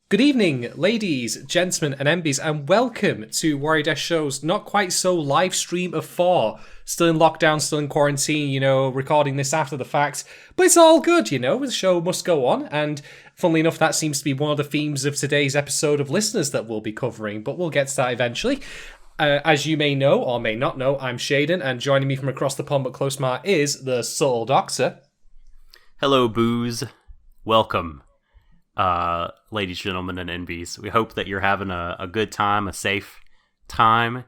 Good evening, ladies, gentlemen, and MBs, and welcome to Warui Deshou's not quite so live stream of 4. Still in lockdown, still in quarantine, recording this after the fact. But it's all good, the show must go on. And funnily enough, that seems to be one of the themes of today's episode of Listeners that we'll be covering, but we'll get to that eventually. As you may know, or may not know, I'm Shadon, and joining me from across the pond but close by is the Subtle Doctor. Hello, Booze. Welcome. Ladies, gentlemen, and NBs. We hope that you're having a good time, a safe time.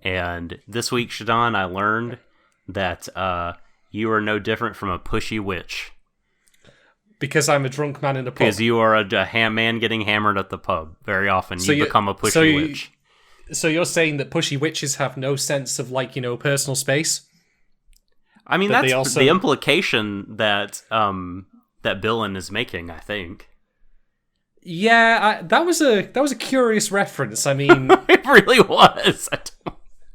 And this week, Shutdown, I learned that you are no different from a pushy witch. Because I'm a drunk man in a pub. Because you are a man getting hammered at the pub. Very often, you become a pushy witch. So you're saying that pushy witches have no sense of, personal space? I mean, that's the implication that Billin is making, I think. Yeah, that was a curious reference. I mean, it really was.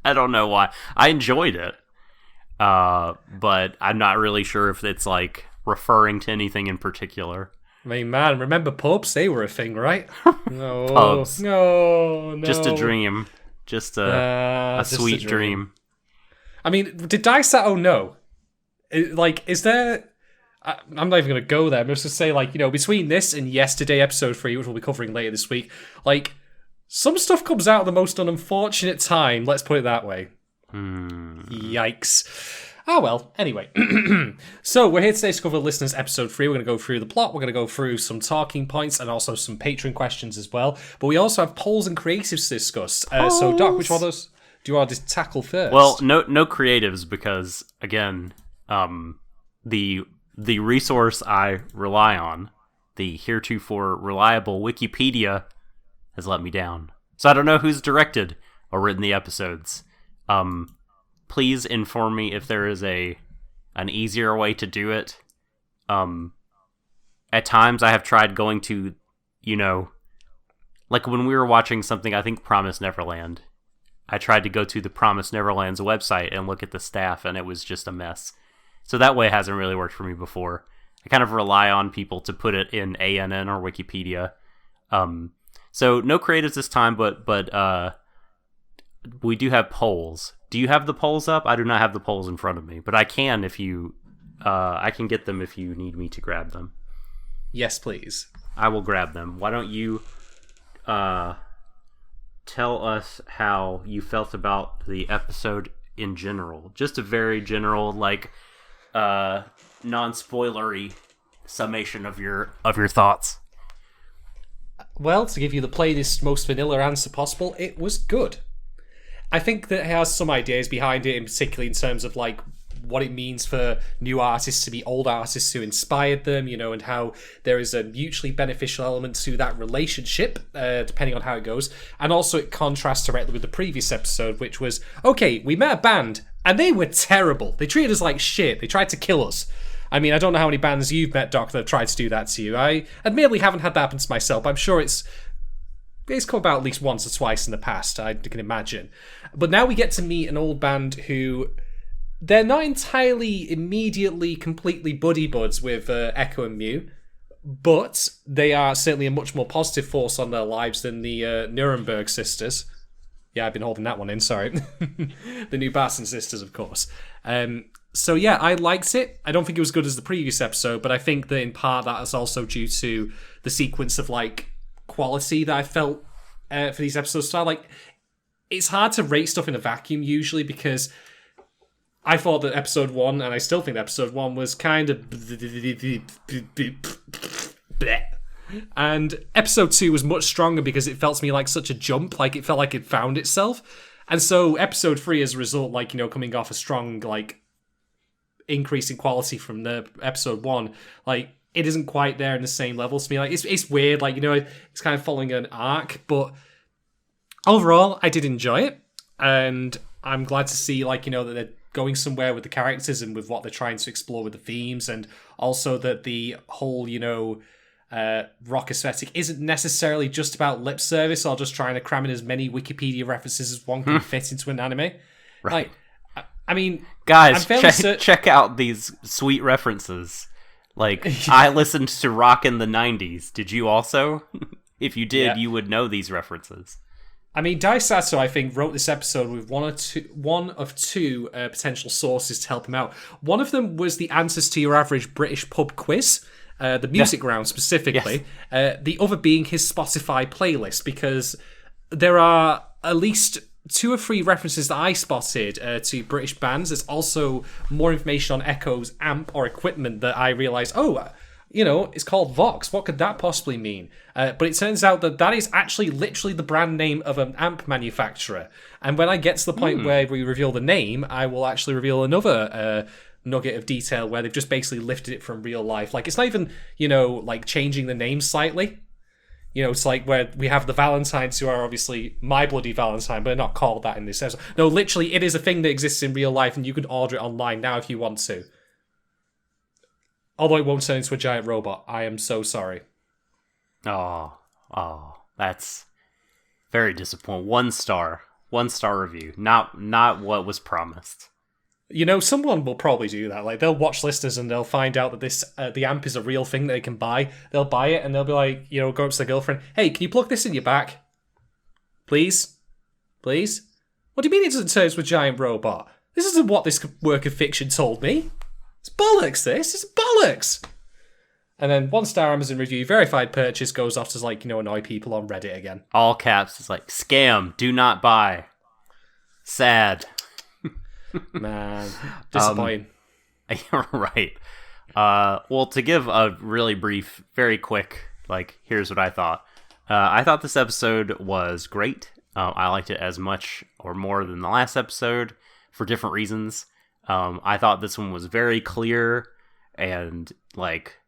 I don't know why. I enjoyed it, but I'm not really sure if it's referring to anything in particular. I mean, man, remember pubs? They were a thing, right? No, pubs. No. Just a dream. Just a sweet dream. I mean, did Dai Sato know? Is there? I'm not even going to go there. I'm just going to say, between this and yesterday, episode 3, which we'll be covering later this week, some stuff comes out at the most unfortunate time. Let's put it that way. Yikes. Oh, well. Anyway. So, we're here today to cover Listeners episode 3. We're going to go through the plot. We're going to go through some talking points and also some Patreon questions as well. But we also have polls and creatives to discuss. So, Doc, which one of those do you want to tackle first? Well, no creatives because, again, the resource I rely on, the heretofore reliable Wikipedia, has let me down. So I don't know who's directed or written the episodes. Please inform me if there is an easier way to do it. At times I have tried going to, when we were watching something, I think Promise Neverland, I tried to go to the Promise Neverland's website and look at the staff, and it was just a mess. So that way hasn't really worked for me before. I kind of rely on people to put it in ANN or Wikipedia. So no creatives this time, but we do have polls. Do you have the polls up? I do not have the polls in front of me, but I can if you, I can get them if you need me to grab them. Yes, please. I will grab them. Why don't you tell us how you felt about the episode in general? Just a very general, non-spoilery summation of your thoughts. Well, to give you the plainest, most vanilla answer possible, it was good. I think that it has some ideas behind it, in particularly in terms of what it means for new artists to be old artists who inspired them, and how there is a mutually beneficial element to that relationship, depending on how it goes. And also it contrasts directly with the previous episode, which was, okay, we met a band, and they were terrible. They treated us like shit. They tried to kill us. I mean, I don't know how many bands you've met, Doc, that have tried to do that to you. I admittedly haven't had that happen to myself, but I'm sure it's come about at least once or twice in the past, I can imagine. But now we get to meet an old band who, they're not entirely immediately completely buddy buds with Echo and Mew, but they are certainly a much more positive force on their lives than the Nuremberg sisters. Yeah, I've been holding that one in, sorry. The new Barson sisters, of course. So yeah, I liked it. I don't think it was good as the previous episode, but I think that in part that is also due to the sequence of quality that I felt for these episodes. So it's hard to rate stuff in a vacuum usually, because I thought that episode 1, and I still think that episode 1 was kind of bleh. And episode 2 was much stronger because it felt to me like such a jump, it felt like it found itself. And so episode 3, as a result, coming off a strong increase in quality from the episode 1, it isn't quite there in the same level to me. It's weird, it's kind of following an arc, but overall I did enjoy it, and I'm glad to see that they're going somewhere with the characters and with what they're trying to explore with the themes, and also that the whole rock aesthetic isn't necessarily just about lip service or just trying to cram in as many Wikipedia references as one can fit into an anime. Right. I mean, guys, check out these sweet references. I listened to rock in the 90s. Did you also? If you did, Yeah. you would know these references. I mean, Dai Sato, I think, wrote this episode with one of two potential sources to help him out. One of them was the answers to your average British pub quiz, the music round specifically. Yes. The other being his Spotify playlist, because there are at least 2 or 3 references that I spotted to British bands. There's also more information on Echo's amp or equipment that I realised, it's called Vox. What could that possibly mean? But it turns out that is actually literally the brand name of an amp manufacturer. And when I get to the point where we reveal the name, I will actually reveal another nugget of detail where they've just basically lifted it from real life. Like, it's not even, like changing the name slightly. It's like where we have the Valentines who are obviously My Bloody Valentine, but they're not called that in this episode. No, literally, it is a thing that exists in real life, and you can order it online now if you want to. Although it won't turn into a giant robot. I am so sorry. Oh, that's very disappointing. 1 star. 1 star review. Not what was promised. Someone will probably do that. Like, they'll watch listeners and they'll find out that this the amp is a real thing that they can buy. They'll buy it and they'll be like, go up to their girlfriend, hey, can you plug this in your back? Please? Please? What do you mean it doesn't turn into a giant robot? This isn't what this work of fiction told me. It's bollocks, this. It's bollocks. And then 1 star Amazon review, verified purchase, goes off to, annoy people on Reddit again. All caps. It's like, scam, do not buy. Sad. Man, disappointing. Right. Well, to give a really brief, very quick, here's what I thought. I thought this episode was great. I liked it as much or more than the last episode for different reasons. I thought this one was very clear and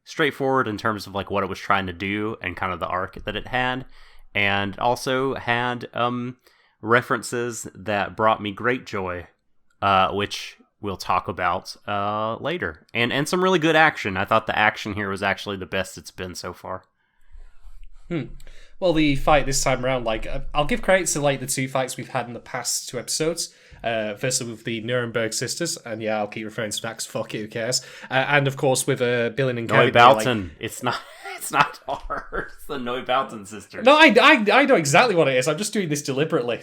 straightforward in terms of what it was trying to do and kind of the arc that it had, and also had references that brought me great joy, which we'll talk about later, and some really good action. I thought the action here was actually the best it's been so far. Well, the fight this time around, I'll give credit to the 2 fights we've had in the past 2 episodes. Firstly with the Nuremberg sisters, and yeah, I'll keep referring to that because fuck it, who cares? And of course with Billen and Kevin. Neubauten. It's not hard. It's the Neubauten sisters. No, I know exactly what it is. I'm just doing this deliberately.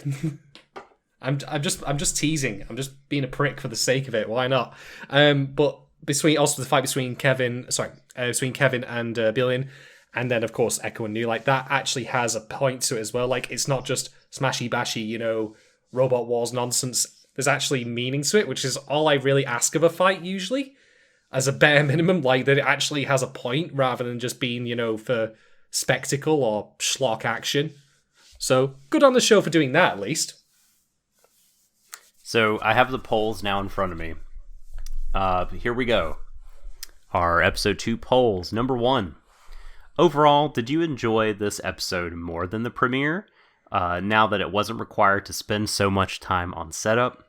I'm just teasing. I'm just being a prick for the sake of it. Why not? But the fight between Kevin and Billen, and then of course Echo and New, that actually has a point to it as well. It's not just smashy bashy, robot wars nonsense. There's actually meaning to it, which is all I really ask of a fight usually, as a bare minimum. That it actually has a point rather than just being for spectacle or schlock action. So good on the show for doing that at least. So I have the polls now in front of me. Here we go. Our episode 2 polls. Number 1. Overall, did you enjoy this episode more than the premiere? Now that it wasn't required to spend so much time on setup.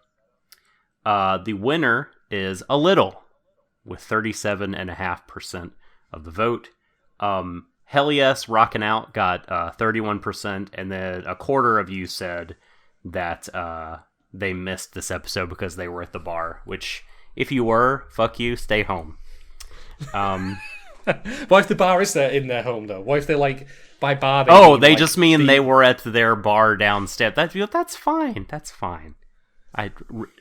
The winner is a little, with 37.5% of the vote. Hell Yes, Rockin' Out got 31%, and then a quarter of you said that they missed this episode because they were at the bar, which, if you were, fuck you, stay home. What if the bar is there in their home, though? What if they're by bar? They just mean they were at their bar downstairs. That's fine. That's fine. I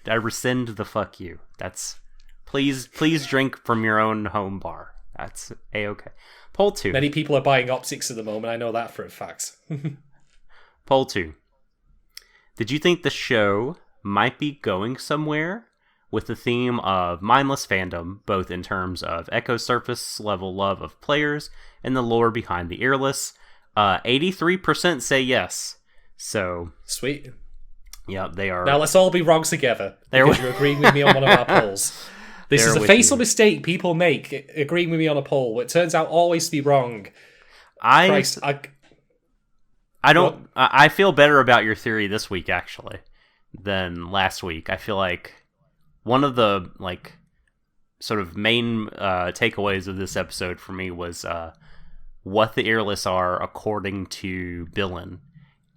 rescind the fuck you. That's please drink from your own home bar. That's a-okay. Poll 2. Many people are buying optics at the moment. I know that for a fact. Poll 2. Did you think the show might be going somewhere with the theme of mindless fandom, both in terms of Echo surface level love of players and the lore behind the earless? 83% say yes. So sweet. Yeah, they are. Now let's all be wrong together. Because you're agreeing with me on one of our polls. This is a fatal mistake people make, agreeing with me on a poll. It turns out always to be wrong. I feel better about your theory this week, actually, than last week. I feel like one of the sort of main takeaways of this episode for me was what the earless are according to Billen,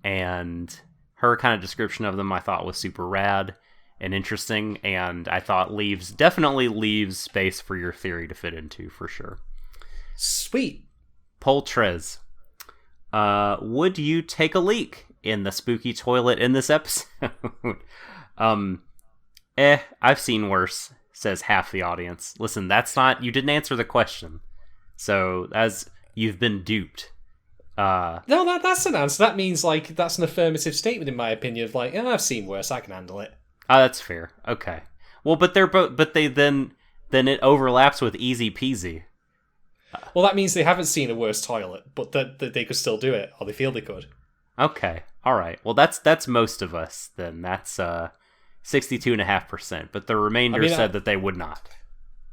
and her kind of description of them I thought was super rad and interesting, and I thought definitely leaves space for your theory to fit into, for sure. Sweet. Poll Trez. Would you take a leak in the spooky toilet in this episode? I've seen worse, says half the audience. Listen, you didn't answer the question. So, as you've been duped. No, that's an answer. That means, like, that's an affirmative statement, in my opinion, of, like, I've seen worse, I can handle it. That's fair. Okay. Well, but then it overlaps with easy peasy. Well, that means they haven't seen a worse toilet, but that they could still do it, or they feel they could. Okay. All right. Well, that's most of us, then. That's 62.5%, but the remainder said that they would not.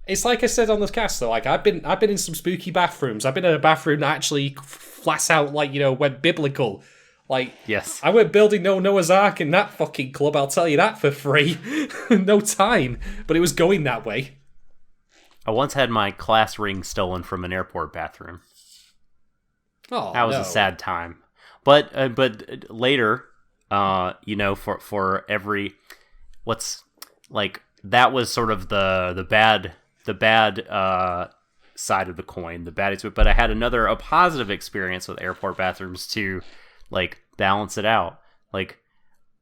It's like I said on the cast, though. Like, I've been in some spooky bathrooms. I've been in a bathroom that actually flat out, like, went biblical. Like, yes. I went building no Noah's Ark in that fucking club, I'll tell you that for free. No time. But it was going that way. I once had my class ring stolen from an airport bathroom. Oh, that was a sad time. But later, for every, that was sort of the bad side of the coin, the bad experience. But I had a positive experience with airport bathrooms to, like, balance it out. Like,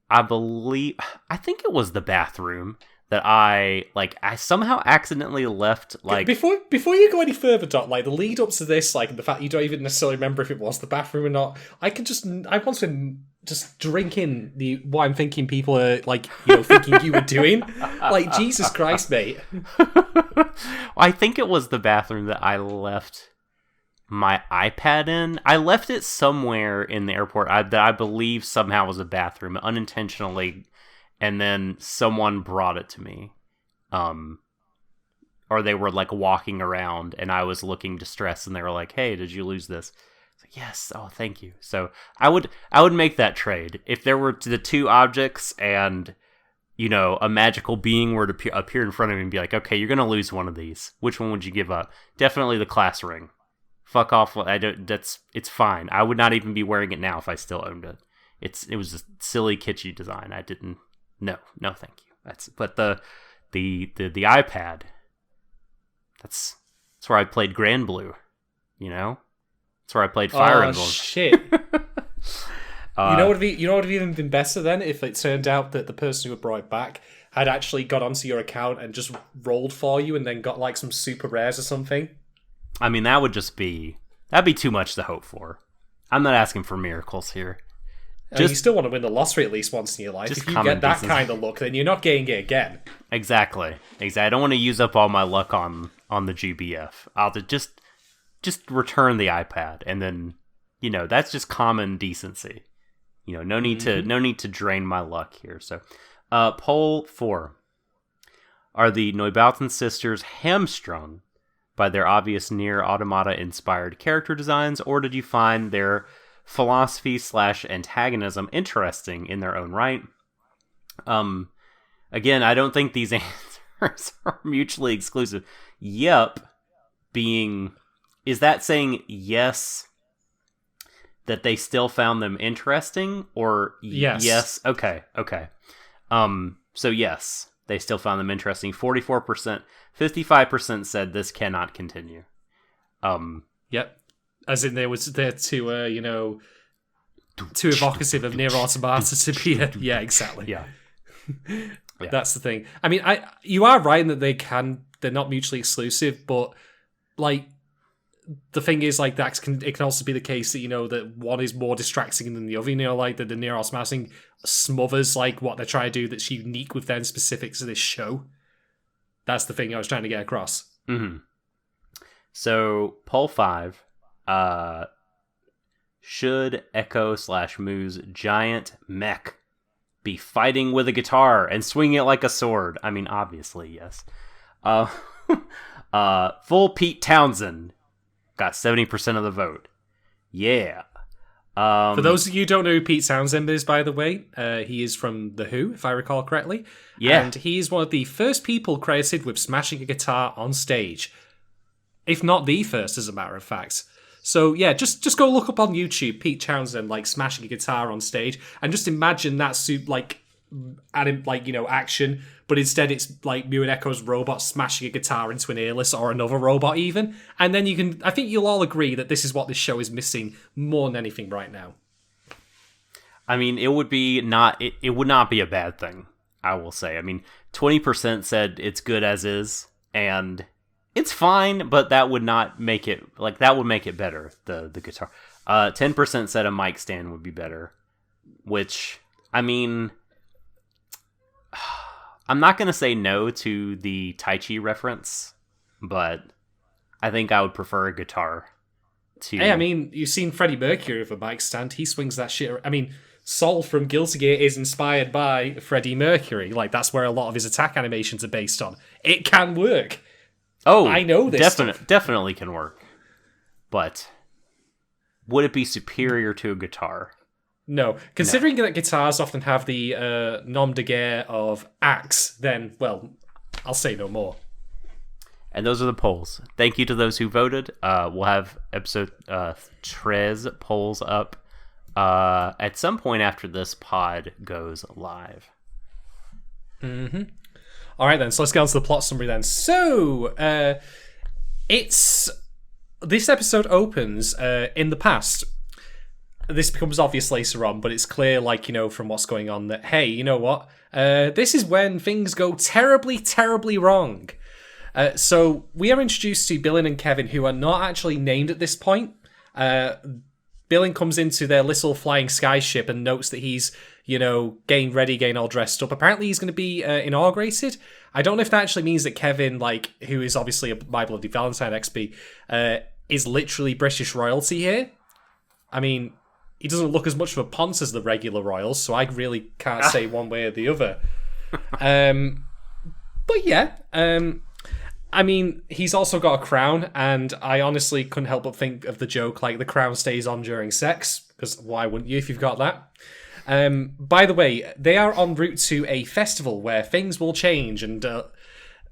I think it was the bathroom that I somehow accidentally left, like... Before you go any further, Doc, like, the lead up to this, like, the fact you don't even necessarily remember if it was the bathroom or not, I want to just drink in what I'm thinking people are, like, thinking you were doing. Like, Jesus Christ, mate. I think it was the bathroom that I left my iPad in. I left it somewhere in the airport that I believe somehow was a bathroom, unintentionally, and then someone brought it to me. Or they were, like, walking around, and I was looking distressed, and they were like, "Hey, did you lose this?" I was like, "Yes, oh, thank you." So I would make that trade. If there were the two objects and, a magical being were to appear in front of me and be like, "Okay, you're going to lose one of these. Which one would you give up?" Definitely the class ring. Fuck off. It's fine. I would not even be wearing it now if I still owned it. It was a silly, kitschy design. I didn't. No, thank you. But the iPad. That's where I played Grand Blue. That's where I played Fire Emblem. Oh shit. You know what would have even been better then if it turned out that the person who had brought it back had actually got onto your account and just rolled for you and then got, like, some super rares or something. I mean, that'd be too much to hope for. I'm not asking for miracles here. You still want to win the lottery at least once in your life. If you get that kind of luck, then you're not getting it again. Exactly. I don't want to use up all my luck on the GBF. I'll just return the iPad, and then, that's just common decency. No need to drain my luck here. So, poll 4. Are the Neubauten sisters hamstrung by their obvious Nier Automata-inspired character designs, or did you find their philosophy/antagonism interesting in their own right? Again, I don't think these answers are mutually exclusive. Yep, is that saying yes, that they still found them interesting, or yes? Yes. Okay. So yes, they still found them interesting. 44%, 55% said this cannot continue. Yep. As in, they were there too evocative of Nier Automata to be yeah, exactly. Yeah. That's the thing. I mean, you are right in that they're not mutually exclusive, but, like, the thing is, like, it can also be the case that, that one is more distracting than the other, like, that the Nier Automata thing smothers, like, what they're trying to do that's unique with them specifics to this show. That's the thing I was trying to get across. Mm-hmm. So, poll 5, should Echo/Moo's giant mech be fighting with a guitar and swinging it like a sword? I mean, obviously, yes. Full Pete Townsend got 70% of the vote. Yeah. For those of you who don't know who Pete Townsend is, by the way, he is from The Who, if I recall correctly. Yeah. And he is one of the first people credited with smashing a guitar on stage. If not the first, as a matter of fact. So, yeah, just go look up on YouTube Pete Townsend, like, smashing a guitar on stage, and just imagine that suit, like, action, but instead it's like Mew and Echo's robot smashing a guitar into an earless or another robot even. And then I think you'll all agree that this is what this show is missing more than anything right now. I mean, it would not be a bad thing, I will say. I mean, 20% said it's good as is, and it's fine, but that would not make it, like, that would make it better, the guitar. 10% said a mic stand would be better, which, I mean, I'm not going to say no to the Tai Chi reference, but I think I would prefer a guitar to... Hey, I mean, you've seen Freddie Mercury with a mic stand. He swings that shit. I mean, Sol from Guilty Gear is inspired by Freddie Mercury. Like, that's where a lot of his attack animations are based on. It can work. Oh, I know this. Definitely can work. But would it be superior to a guitar? No. Considering that guitars often have the nom de guerre of axe, then, well, I'll say no more. And those are the polls. Thank you to those who voted. We'll have episode 13 polls up at some point after this pod goes live. Mm-hmm. All right, then. So let's get on to the plot summary then. So, this episode opens in the past. This becomes obvious later on, but it's clear, like, you know, from what's going on that, hey, you know what? This is when things go terribly, terribly wrong. So we are introduced to Billin and Kevin, who are not actually named at this point. Billin comes into their little flying sky ship and notes that he's, you know, getting ready, getting all dressed up. Apparently he's going to be inaugurated. I don't know if that actually means that Kevin, like, who is obviously a My Bloody Valentine XP, is literally British royalty here. I mean, he doesn't look as much of a ponce as the regular royals, so I really can't say one way or the other. But yeah, I mean, he's also got a crown, and I honestly couldn't help but think of the joke, like, the crown stays on during sex, because why wouldn't you if you've got that? By the way, they are en route to a festival where things will change, and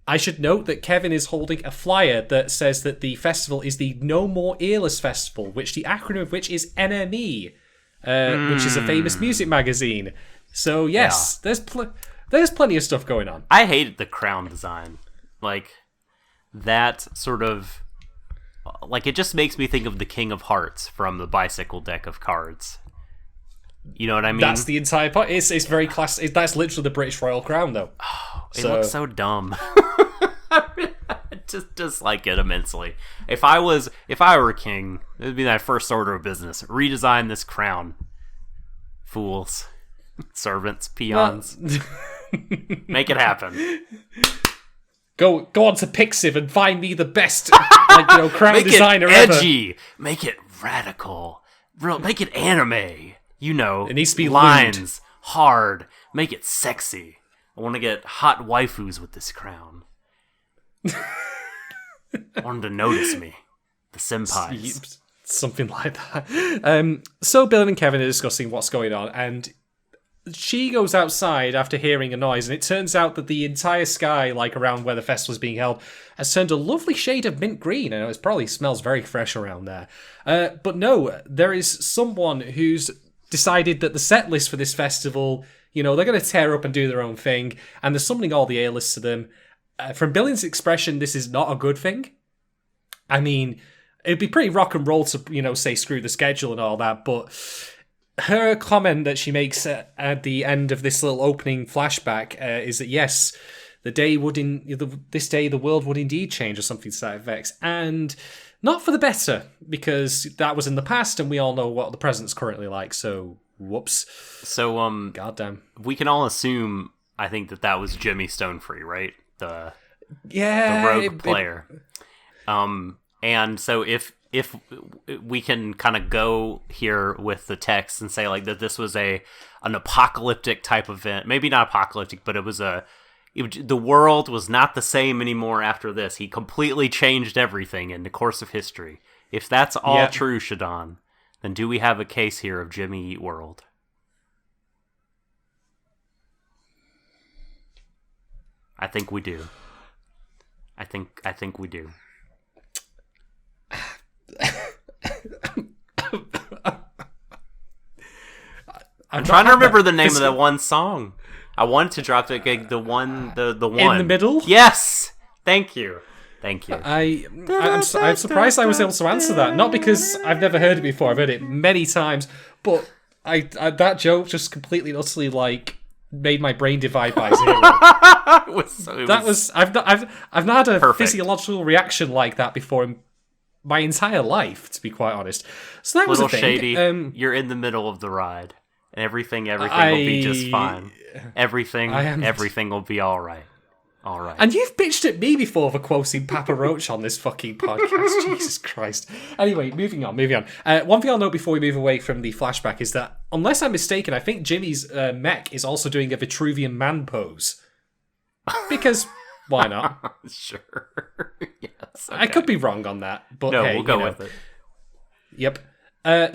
I should note that Kevin is holding a flyer that says that the festival is the No More Earless Festival, which the acronym of which is NME, which is a famous music magazine. So yes, there's plenty of stuff going on. I hated the crown design. Like, that sort of... Like, it just makes me think of the King of Hearts from the bicycle deck of cards. You know what I mean? That's the entire part. It's very classic. That's literally the British Royal Crown, though. Oh, it looks so dumb. I just dislike it immensely. If I were a king, it would be my first order of business. Redesign this crown. Fools. Servants. Peons. Make it happen. Go on to Pixiv and find me the best, like, you know, crown Make designer it edgy. ever. Make it radical. Make it anime. You know, it needs to be lines, lewd. hard. Make it sexy. I want to get hot waifus with this crown. I want them to notice me. The senpais. Something like that. So Bill and Kevin are discussing what's going on, and she goes outside after hearing a noise, and it turns out that the entire sky, like, around where the festival is being held, has turned a lovely shade of mint green. I know it probably smells very fresh around there. But no, there is someone who's decided that the set list for this festival, you know, they're going to tear up and do their own thing, and they're summoning all the A-lists to them. From Billing's expression, this is not a good thing. I mean, it'd be pretty rock and roll to, you know, say screw the schedule and all that, but her comment that she makes at the end of this little opening flashback is that, yes, this day the world would indeed change, or something to that effect, and not for the better, because that was in the past, and we all know what the present's currently like, so whoops. So, goddamn. We can all assume, I think, that was Jimmy Stonefree, right? The rogue player. And so if we can kind of go here with the text and say, like, that this was an apocalyptic type event, maybe not apocalyptic, but the world was not the same anymore after this. He completely changed everything in the course of history. If that's all true, Shadon, then do we have a case here of Jimmy Eat World? I think we do. I think we do. I'm trying to remember the name of that one song. I wanted to drop the one. In the middle? Yes! Thank you. I'm surprised I was able to answer that. Not because I've never heard it before. I've heard it many times. But I that joke just completely and utterly, like, made my brain divide by zero. I've not had a perfect. physiological reaction like that before in my entire life, to be quite honest. So that was a thing. Shady, you're in the middle of the ride, and everything will be just fine. Everything will be all right. All right. And you've bitched at me before for quoting Papa Roach on this fucking podcast. Jesus Christ. Anyway, moving on. One thing I'll note before we move away from the flashback is that, unless I'm mistaken, I think Jimmy's mech is also doing a Vitruvian man pose. Because, why not? Sure. Yes. Okay. I could be wrong on that, but no, hey, we'll go with it. Yep.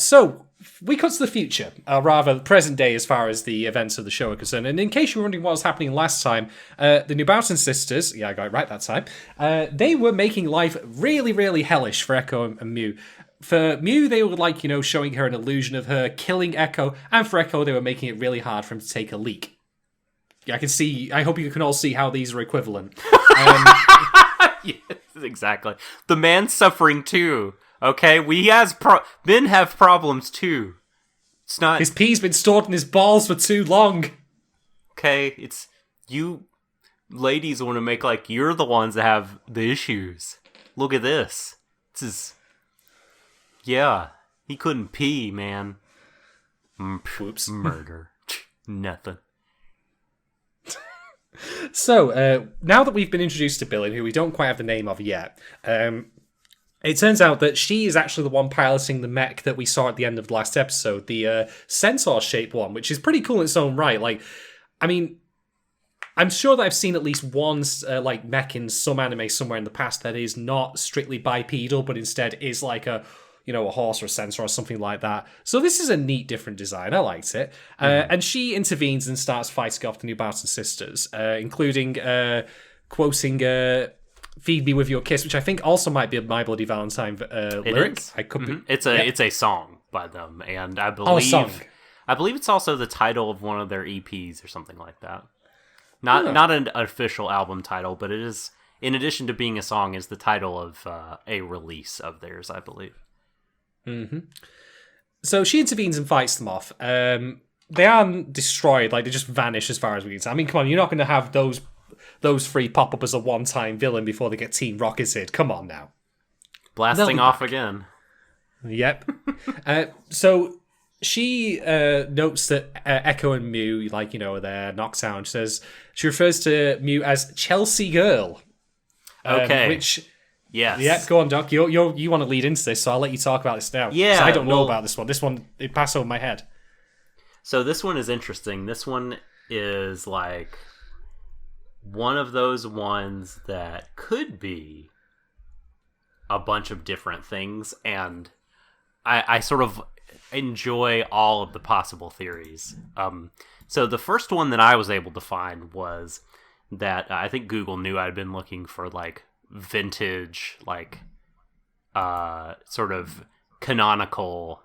So, we cut to the future, rather present day as far as the events of the show are concerned. And in case you were wondering what was happening last time, the Newboughton sisters, yeah, I got it right that time, they were making life really, really hellish for Echo and Mew. For Mew, they were like, showing her an illusion of her killing Echo, and for Echo, they were making it really hard for him to take a leak. I hope you can all see how these are equivalent. Yes, exactly. The man's suffering too. Okay, men have problems too. It's not his pee's been stored in his balls for too long. Okay, it's you ladies want to make like you're the ones that have the issues. Look at this. Yeah, he couldn't pee, man. Whoops. Murder. Nothing. So, now that we've been introduced to Billy, who we don't quite have the name of yet, it turns out that she is actually the one piloting the mech that we saw at the end of the last episode, the centaur-shaped one, which is pretty cool in its own right. Like, I mean, I'm sure that I've seen at least one mech in some anime somewhere in the past that is not strictly bipedal, but instead is like a horse or a centaur or something like that. So this is a neat, different design. I liked it. And she intervenes and starts fighting off the Newboughton sisters, including quoting "Feed Me With Your Kiss," which I think also might be a My Bloody Valentine lyric. Is. I could be. It's a song by them, and I believe it's also the title of one of their EPs or something like that. Not an official album title, but it is, in addition to being a song, is the title of a release of theirs, I believe. Mm-hmm. So she intervenes and fights them off. They aren't destroyed, like they just vanish as far as we can tell. I mean, come on, you're not going to have those three pop up as a one-time villain before they get Team Rocketed. Come on now. Blasting off again. Yep. So she notes that Echo and Mew, are there, knocked out. She refers to Mew as Chelsea Girl. Okay. Which... Yes. Yeah, go on, Doc. You want to lead into this, so I'll let you talk about this now. Yeah. I don't know about this one. This one, it passed over my head. So this one is interesting. This one is like one of those ones that could be a bunch of different things, and I sort of enjoy all of the possible theories. So the first one that I was able to find was that I think Google knew I'd been looking for like vintage, sort of canonical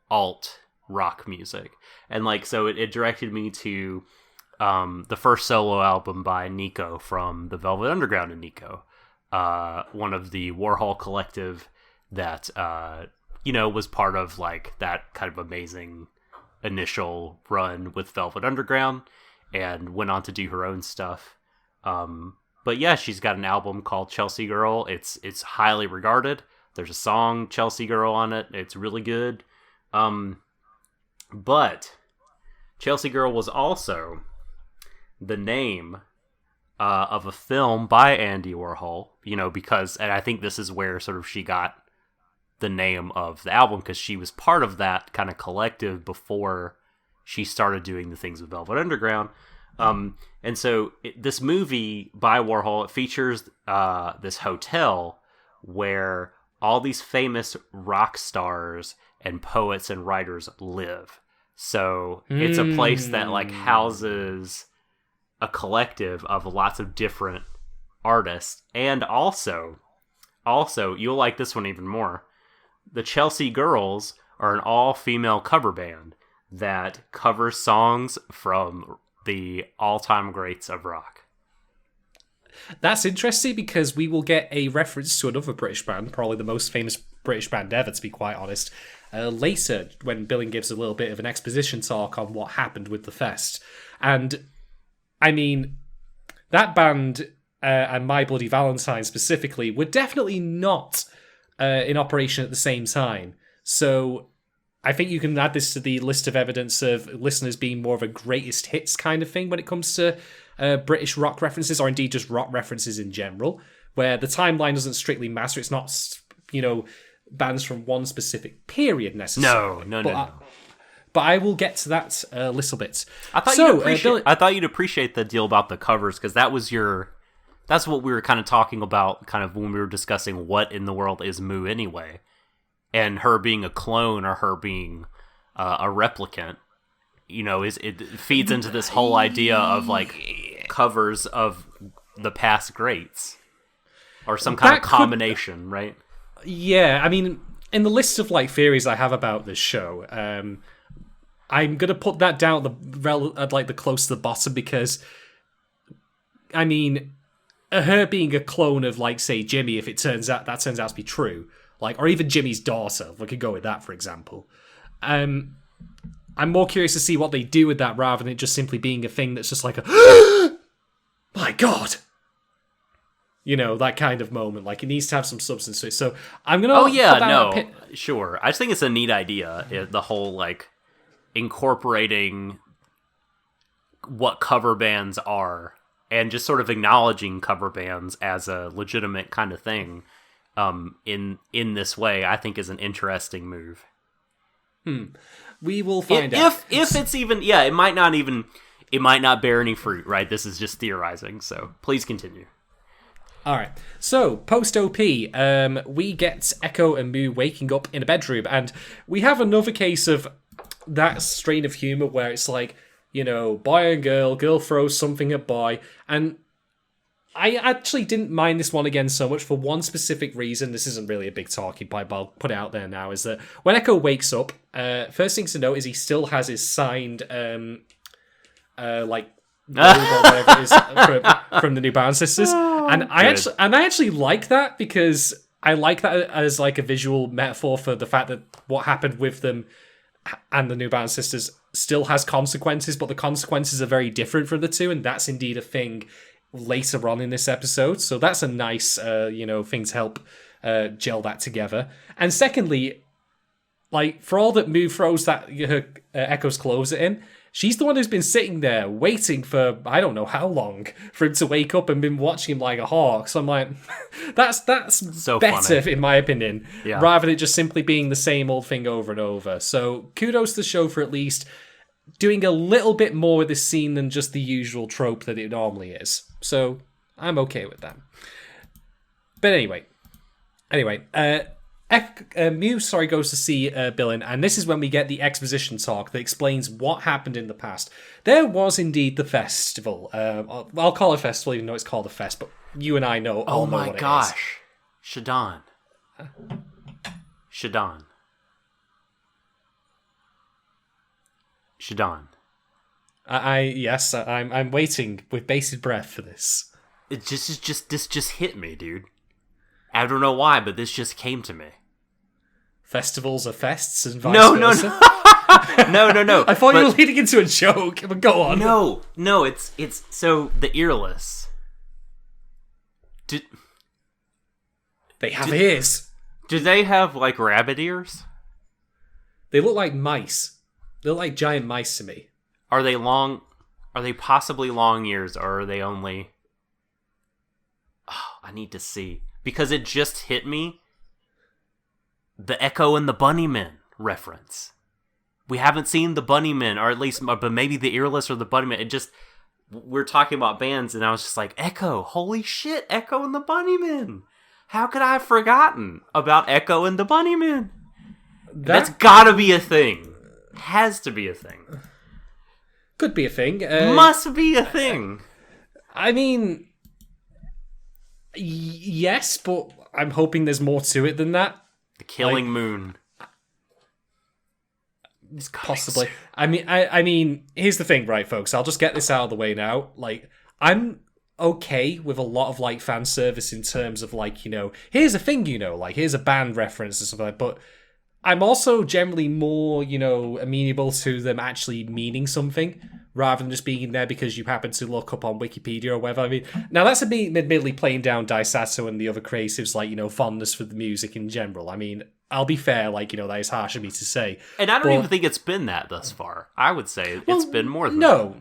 alt rock music, and so it directed me to the first solo album by Nico from the Velvet Underground and Nico, one of the Warhol collective that was part of that kind of amazing initial run with Velvet Underground, and went on to do her own stuff. But yeah, she's got an album called Chelsea Girl. It's highly regarded. There's a song, Chelsea Girl, on it. It's really good. But Chelsea Girl was also the name of a film by Andy Warhol, because, and I think this is where sort of she got the name of the album, because she was part of that kind of collective before she started doing the things with Velvet Underground. And so this movie by Warhol, it features this hotel where all these famous rock stars and poets and writers live. So it's a place that houses a collective of lots of different artists. And also you'll like this one even more. The Chelsea Girls are an all-female cover band that covers songs from the all-time greats of rock. That's interesting because we will get a reference to another British band, probably the most famous British band ever, to be quite honest, later when Billing gives a little bit of an exposition talk on what happened with the fest. And, I mean, that band and My Bloody Valentine specifically were definitely not in operation at the same time. So I think you can add this to the list of evidence of listeners being more of a greatest hits kind of thing when it comes to British rock references, or indeed just rock references in general, where the timeline doesn't strictly matter. It's not, bands from one specific period necessarily. No. But I will get to that a little bit. I thought you'd appreciate the deal about the covers, because that's what we were kind of talking about kind of when we were discussing what in the world is Moo anyway. And her being a clone or her being a replicant, it feeds into this whole idea of like covers of the past greats or some kind of combination, right? Yeah, I mean, in the list of like theories I have about this show, I'm gonna put that down at the close to the bottom because, I mean, her being a clone of like say Jimmy, if it turns out to be true. Or even Jimmy's daughter. We could go with that, for example. I'm more curious to see what they do with that rather than it just simply being a thing that's just like a my God! That kind of moment. Like, it needs to have some substance to it. So, I'm going to... Sure. I just think it's a neat idea. The whole, incorporating what cover bands are and just sort of acknowledging cover bands as a legitimate kind of thing. In this way, I think is an interesting move. We will find out. If it's even, it might not bear any fruit, right? This is just theorizing, so please continue. Alright, so, post-OP, we get Echo and Moo waking up in a bedroom, and we have another case of that strain of humour where it's like, boy and girl throws something at boy, and I actually didn't mind this one again so much for one specific reason. This isn't really a big talking point, but I'll put it out there now, is that when Echo wakes up, first thing to note is he still has his signed, robe or whatever it is from the New Bound Sisters. And I actually like that because I like that as like a visual metaphor for the fact that what happened with them and the New Bound Sisters still has consequences, but the consequences are very different from the two, and that's indeed a thing later on in this episode, so that's a nice thing to help gel that together. And secondly, for all that Moo throws that her Echo's clothes in, she's the one who's been sitting there waiting for I don't know how long for him to wake up and been watching him like a hawk. So I'm like, that's so better funny, in my opinion, rather than just simply being the same old thing over and over. So kudos to the show for at least doing a little bit more with this scene than just the usual trope that it normally is. So, I'm okay with that. But anyway, Mew goes to see Billin, and this is when we get the exposition talk that explains what happened in the past. There was indeed the festival. I'll call it a festival, even though it's called a fest, but you and I know all know what it is. Oh my gosh. Shadon. I'm waiting with bated breath for this. This just hit me, dude. I don't know why, but this just came to me. Festivals are fests and vice versa? No. I thought you were leading into a joke, but go on. No, it's so the earless. They have ears. Do they have rabbit ears? They look like mice. They look like giant mice to me. Are they long? Are they possibly long ears, or are they only... Oh, I need to see. Because it just hit me. The Echo and the Bunnymen reference. We haven't seen the Bunnymen, or at least, but maybe the Earless or the Bunnymen. It just... We're talking about bands, and I was just like, Echo, holy shit, Echo and the Bunnymen. How could I have forgotten about Echo and the Bunnymen? That's gotta be a thing. Has to be a thing. Could be a thing. Must be a thing. I mean, yes, but I'm hoping there's more to it than that. The Killing Moon. possibly. I mean, here's the thing, right, folks? I'll just get this out of the way now. Like, I'm okay with a lot of like fan service in terms of like, here's a thing, like here's a band reference or something like that, but I'm also generally more, amenable to them actually meaning something rather than just being there because you happen to look up on Wikipedia or whatever. I mean, now that's admittedly playing down Dai Sato and the other creatives, like, fondness for the music in general. I mean, I'll be fair, like, that is harsh of me to say. And I don't even think it's been that thus far. I would say it's been more than that.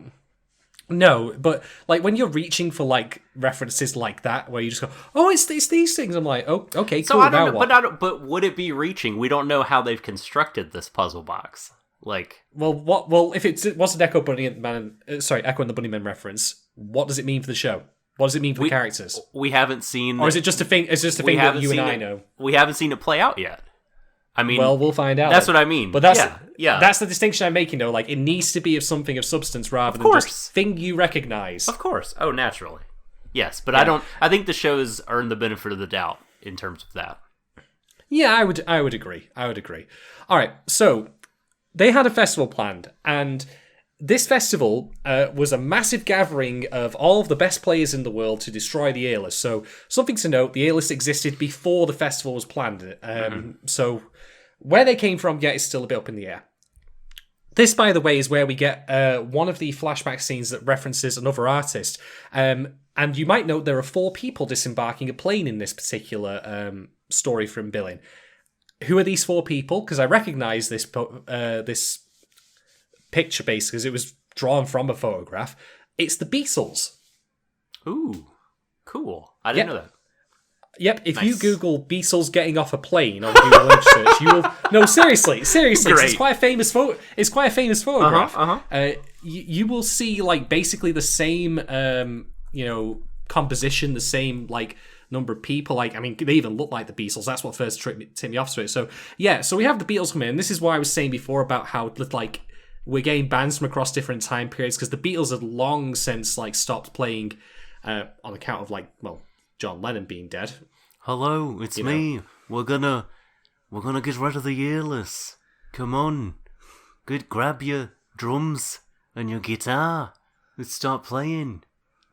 No, but like when you're reaching for like references like that, where you just go, "Oh, it's these things," I'm like, "Oh, okay, cool." So I don't know, but would it be reaching? We don't know how they've constructed this puzzle box. Like, well, if it was an Echo and the Bunnymen reference, what does it mean for the show? What does it mean for the characters? We haven't seen, or is it just a thing? It's just a thing that you and I know. We haven't seen it play out yet. I mean, well, we'll find out. That's what I mean. But that's the distinction I'm making, though. Like, it needs to be of something of substance rather than just thing you recognize. Of course. Oh, naturally. Yes, but I think the show has earned the benefit of the doubt in terms of that. Yeah, I would agree. All right, so they had a festival planned, and this festival was a massive gathering of all of the best players in the world to destroy the A-list. So, something to note, the A-list existed before the festival was planned. So, where they came from, is still a bit up in the air. This, by the way, is where we get one of the flashback scenes that references another artist. And you might note there are 4 people disembarking a plane in this particular story from Billing. Who are these 4 people? Because I recognise this picture basically because it was drawn from a photograph. It's the Beatles. Ooh, cool. I didn't know that. Yep, if you Google Beatles getting off a plane on Google image search, you will... No, seriously, it's quite a famous photograph. You will see, like, basically the same, composition, the same, like, number of people. Like, I mean, they even look like the Beatles. That's what first tipped me off to it. So, yeah, so we have the Beatles come in. This is why I was saying before about how, like, we're getting bands from across different time periods, because the Beatles had long since, like, stopped playing on account of, like, well... John Lennon being dead. Hello, it's me. We're gonna get rid of the earless. Come on, grab your drums and your guitar. Let's start playing.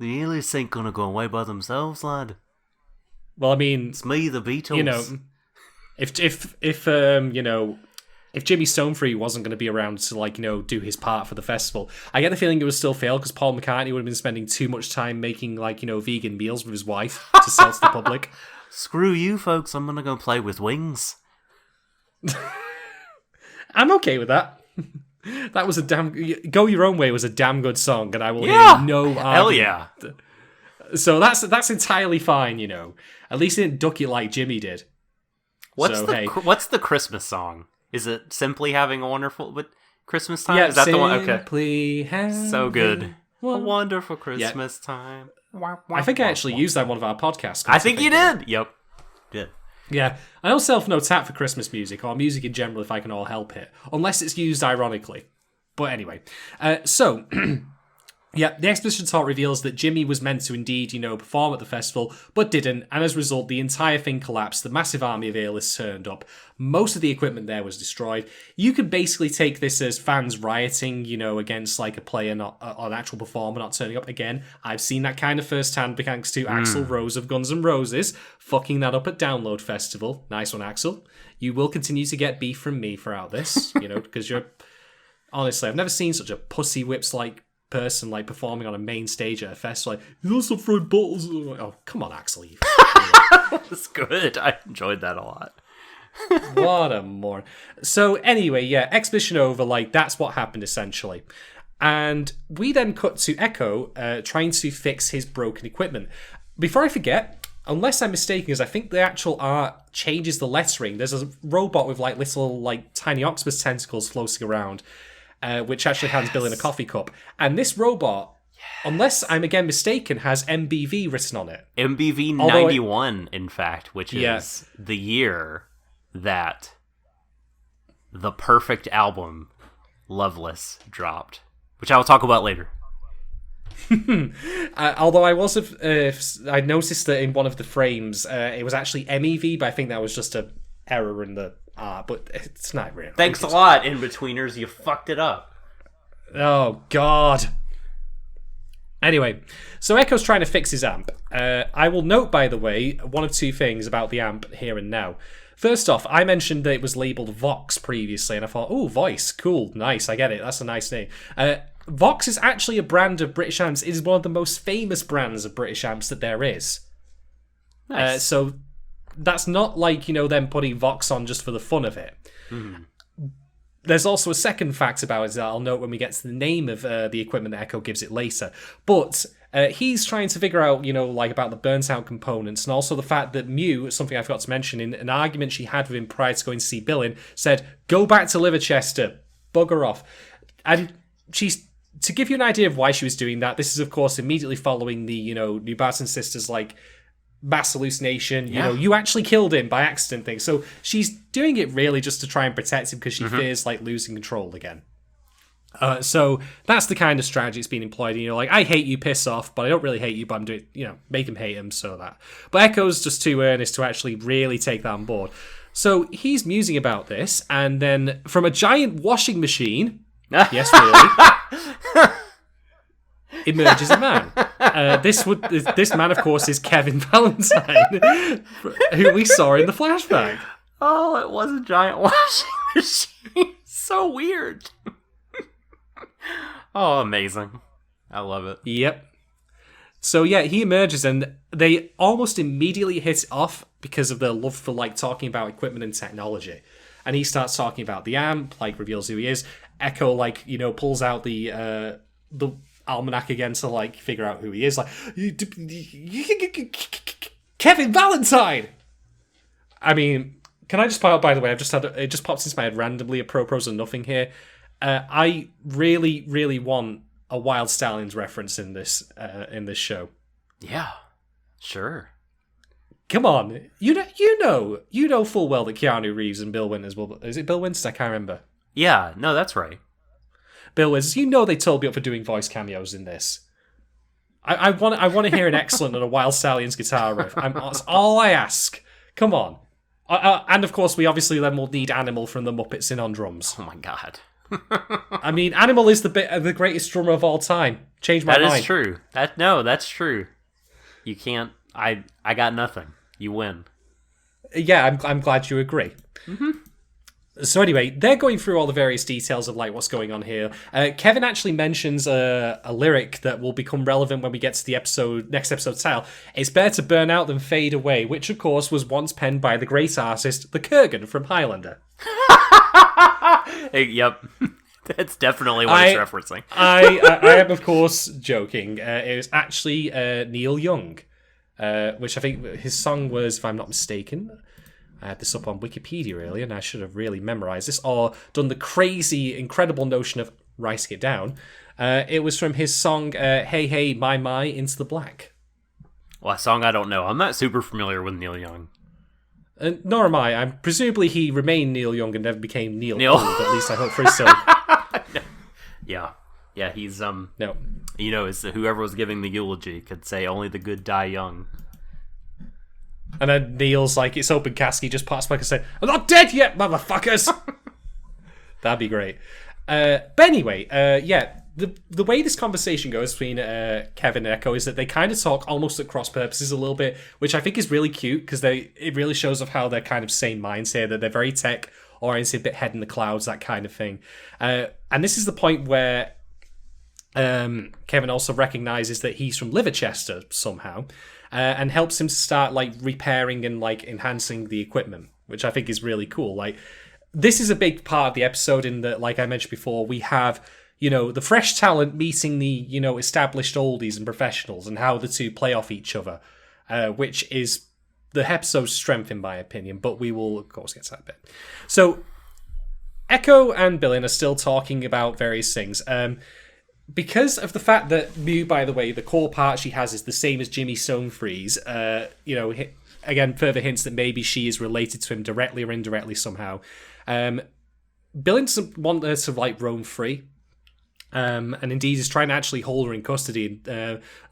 The earless ain't gonna go away by themselves, lad. Well, I mean, it's me, the Beatles. If Jimmy Stonefree wasn't going to be around to, like, do his part for the festival, I get the feeling it would still fail because Paul McCartney would have been spending too much time making, like, vegan meals with his wife to sell to the public. Screw you, folks. I'm going to go play with wings. I'm okay with that. That was Go Your Own Way was a damn good song, and I will hear no argument. Hell yeah. So that's entirely fine, At least he didn't duck it like Jimmy did. What's the Christmas song? Is it Simply Having a Wonderful Christmas Time? Yeah, is that the one? Okay. Simply Having so good. A wonderful Christmas time. I think I actually used that in one of our podcasts. I think you did. Yep. Did. Yeah. I know self-no tap for Christmas music, or music in general if I can all help it. Unless it's used ironically. But anyway. Yeah, the exposition talk reveals that Jimmy was meant to indeed, perform at the festival, but didn't, and as a result, the entire thing collapsed. The massive army of A-lists turned up. Most of the equipment there was destroyed. You could basically take this as fans rioting, against, like, a player, not an actual performer not turning up. Again, I've seen that kind of firsthand thanks to Axl Rose of Guns N' Roses, fucking that up at Download Festival. Nice one, Axl. You will continue to get beef from me throughout this, because you're... Honestly, I've never seen such a pussy whips, like, person, like, performing on a main stage at a festival, like, you also throwing bottles. Oh, come on, Axel. That's good. I enjoyed that a lot. What a moron. So, anyway, yeah, exhibition over, like, that's what happened, essentially. And we then cut to Echo trying to fix his broken equipment. Before I forget, unless I'm mistaken, because I think the actual art changes the lettering. There's a robot with, like, little, like, tiny octopus tentacles floating around, which actually hands Bill in a coffee cup. And this robot, unless I'm again mistaken, has MBV written on it. MBV 91, in fact, which is the year that the perfect album, Loveless, dropped. Which I will talk about later. Although I I noticed that in one of the frames, it was actually MEV, but I think that was just a error in the art, but it's not really. Thanks a lot, in-betweeners. You fucked it up. Oh, God. Anyway, so Echo's trying to fix his amp. I will note, by the way, one of two things about the amp here and now. First off, I mentioned that it was labelled Vox previously, and I thought, oh, voice, cool, nice, I get it, that's a nice name. Vox is actually a brand of British amps. It is one of the most famous brands of British amps that there is. Nice. So that's not like, them putting Vox on just for the fun of it. Mm. There's also a second fact about it that I'll note when we get to the name of the equipment that Echo gives it later. But he's trying to figure out, about the burnt out components, and also the fact that Mew, something I forgot to mention, in an argument she had with him prior to going to see Billin, said, go back to Liverchester, bugger off. And to give you an idea of why she was doing that, this is, of course, immediately following the, New Barton sisters, mass hallucination, you actually killed him by accident thing. So she's doing it really just to try and protect him because she fears losing control again. So that's the kind of strategy that's been employed. I hate you, piss off, but I don't really hate you, but I'm doing, make him hate him, so that. But Echo's just too earnest to actually really take that on board. So he's musing about this, and then from a giant washing machine, yes, really, emerges a man. This man, of course, is Kevin Valentine, who we saw in the flashback. Oh, it was a giant washing machine. So weird. Oh, amazing. I love it. Yep. So yeah, he emerges, and they almost immediately hit it off because of their love for talking about equipment and technology. And he starts talking about the amp, reveals who he is. Echo, pulls out the almanac again to figure out who he is. Kevin Valentine. I mean, can I just point out, by the way, it just pops into my head randomly, apropos of nothing here. I really, really want a Wild Stallions reference in this show. Yeah, sure. Come on, you know full well that Keanu Reeves and Bill Winters will. Is it Bill Winters? I can't remember. Yeah, no, that's right. Bill Winters, they told me up for doing voice cameos in this. I want to hear an excellent and a Wild Stallions guitar riff. That's all I ask. Come on. And of course, we obviously then will need Animal from the Muppets in on drums. Oh my god. I mean, Animal is the greatest drummer of all time. Change my mind. That is true. That's true. You can't. I got nothing. You win. Yeah, I'm glad you agree. Mm-hmm. So anyway, they're going through all the various details of what's going on here. Kevin actually mentions a lyric that will become relevant when we get to the next episode's title. It's better to burn out than fade away, which of course was once penned by the great artist, the Kurgan from Highlander. Yep. That's definitely what it's referencing. I am, of course, joking. It was actually Neil Young, which I think his song was, if I'm not mistaken, I had this up on Wikipedia earlier, and I should have really memorized this, or done the crazy, incredible notion of writing it down. It was from his song, Hey Hey My, Into the Black. Well, a song I don't know. I'm not super familiar with Neil Young. Nor am I. Presumably he remained Neil Young and never became Neil Old, at least I hope for his sake. Yeah. Yeah, he's, No. Whoever was giving the eulogy could say only the good die young. And then Neil's it's open casket, he just pops back and says, I'm not dead yet, motherfuckers! That'd be great. But anyway, the way this conversation goes between Kevin and Echo is that they kind of talk almost at cross purposes a little bit, which I think is really cute because it really shows of how they're kind of same minds here, that they're very tech oriented, a bit head in the clouds, that kind of thing. And this is the point where Kevin also recognizes that he's from Liverchester somehow, and helps him to start repairing and enhancing the equipment, which I think is really cool. This is a big part of the episode in that, like I mentioned before, we have the fresh talent meeting the established oldies and professionals, and how the two play off each other, which is the episode's strength in my opinion. But we will of course get to that bit. So Echo and Billin are still talking about various things. Because of the fact that Mew, by the way, the core part she has is the same as Jimmy Stonefreeze, again, further hints that maybe she is related to him directly or indirectly somehow. Billin doesn't want her to roam free. And indeed is trying to actually hold her in custody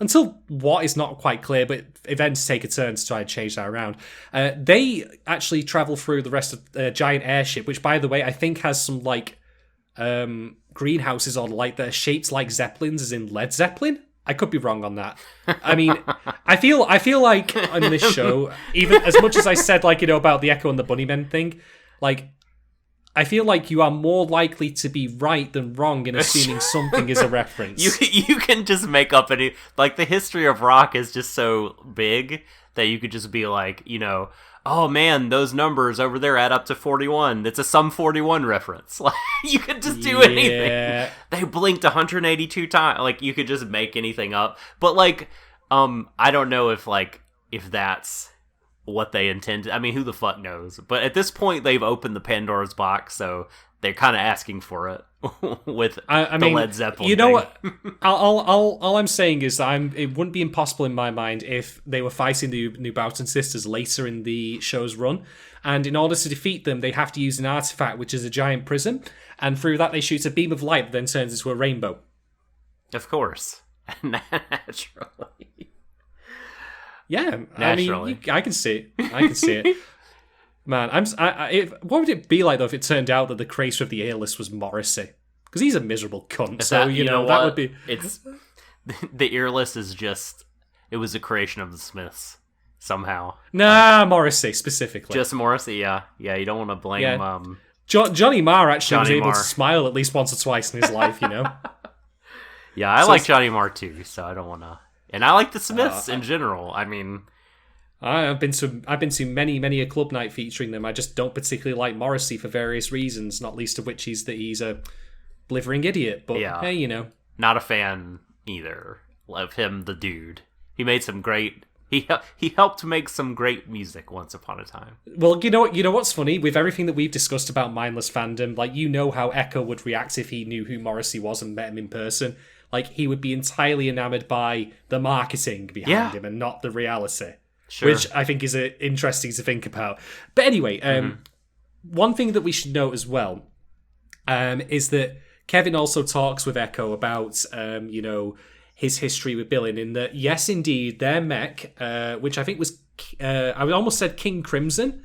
until what is not quite clear, but events take a turn to try and change that around. They actually travel through the rest of the giant airship, which, by the way, I think has some like greenhouses on, like that are shaped like zeppelins, as in Led Zeppelin. I could be wrong on that. I mean, I feel like on this show, even as much as I said like about the Echo and the Bunnymen thing, like, I feel like you are more likely to be right than wrong in assuming something is a reference. You can just make up any... Like, the history of rock is just so big that you could just be like, oh man, those numbers over there add up to 41. It's a Sum 41 reference. Like, you could just do anything. They blinked 182 times. Like, you could just make anything up. But, like, I don't know if that's what they intended. I mean, who the fuck knows? But at this point, they've opened the Pandora's box, so they're kind of asking for it with the Led Zeppelin. You know what? All I'm saying is it wouldn't be impossible in my mind if they were fighting the New Boughton sisters later in the show's run, and in order to defeat them, they have to use an artifact, which is a giant prism, and through that they shoot a beam of light that then turns into a rainbow. Of course, naturally. Yeah, naturally. I mean, I can see it. Man, what would it be like though if it turned out that the creator of the A-list was Morrissey? Because he's a miserable cunt. So that would be. It's the earless is just. It was a creation of the Smiths somehow. Nah, Morrissey specifically. Just Morrissey, yeah. You don't want to blame. Yeah. Johnny Marr actually was able to smile at least once or twice in his life. Yeah, I like Johnny Marr too, so I don't want to. And I like the Smiths in general. I mean, I've been to many a club night featuring them. I just don't particularly like Morrissey for various reasons, not least of which is that he's a blithering idiot. But hey, not a fan either of him, the dude. He made some great. He helped make some great music once upon a time. Well, you know what's funny with everything that we've discussed about mindless fandom, like how Echo would react if he knew who Morrissey was and met him in person. Like, he would be entirely enamored by the marketing behind him and not the reality. Sure. Which I think is interesting to think about. But anyway, one thing that we should note as well is that Kevin also talks with Echo about, his history with Billin, in that, yes, indeed, their mech, which I think was, I almost said King Crimson.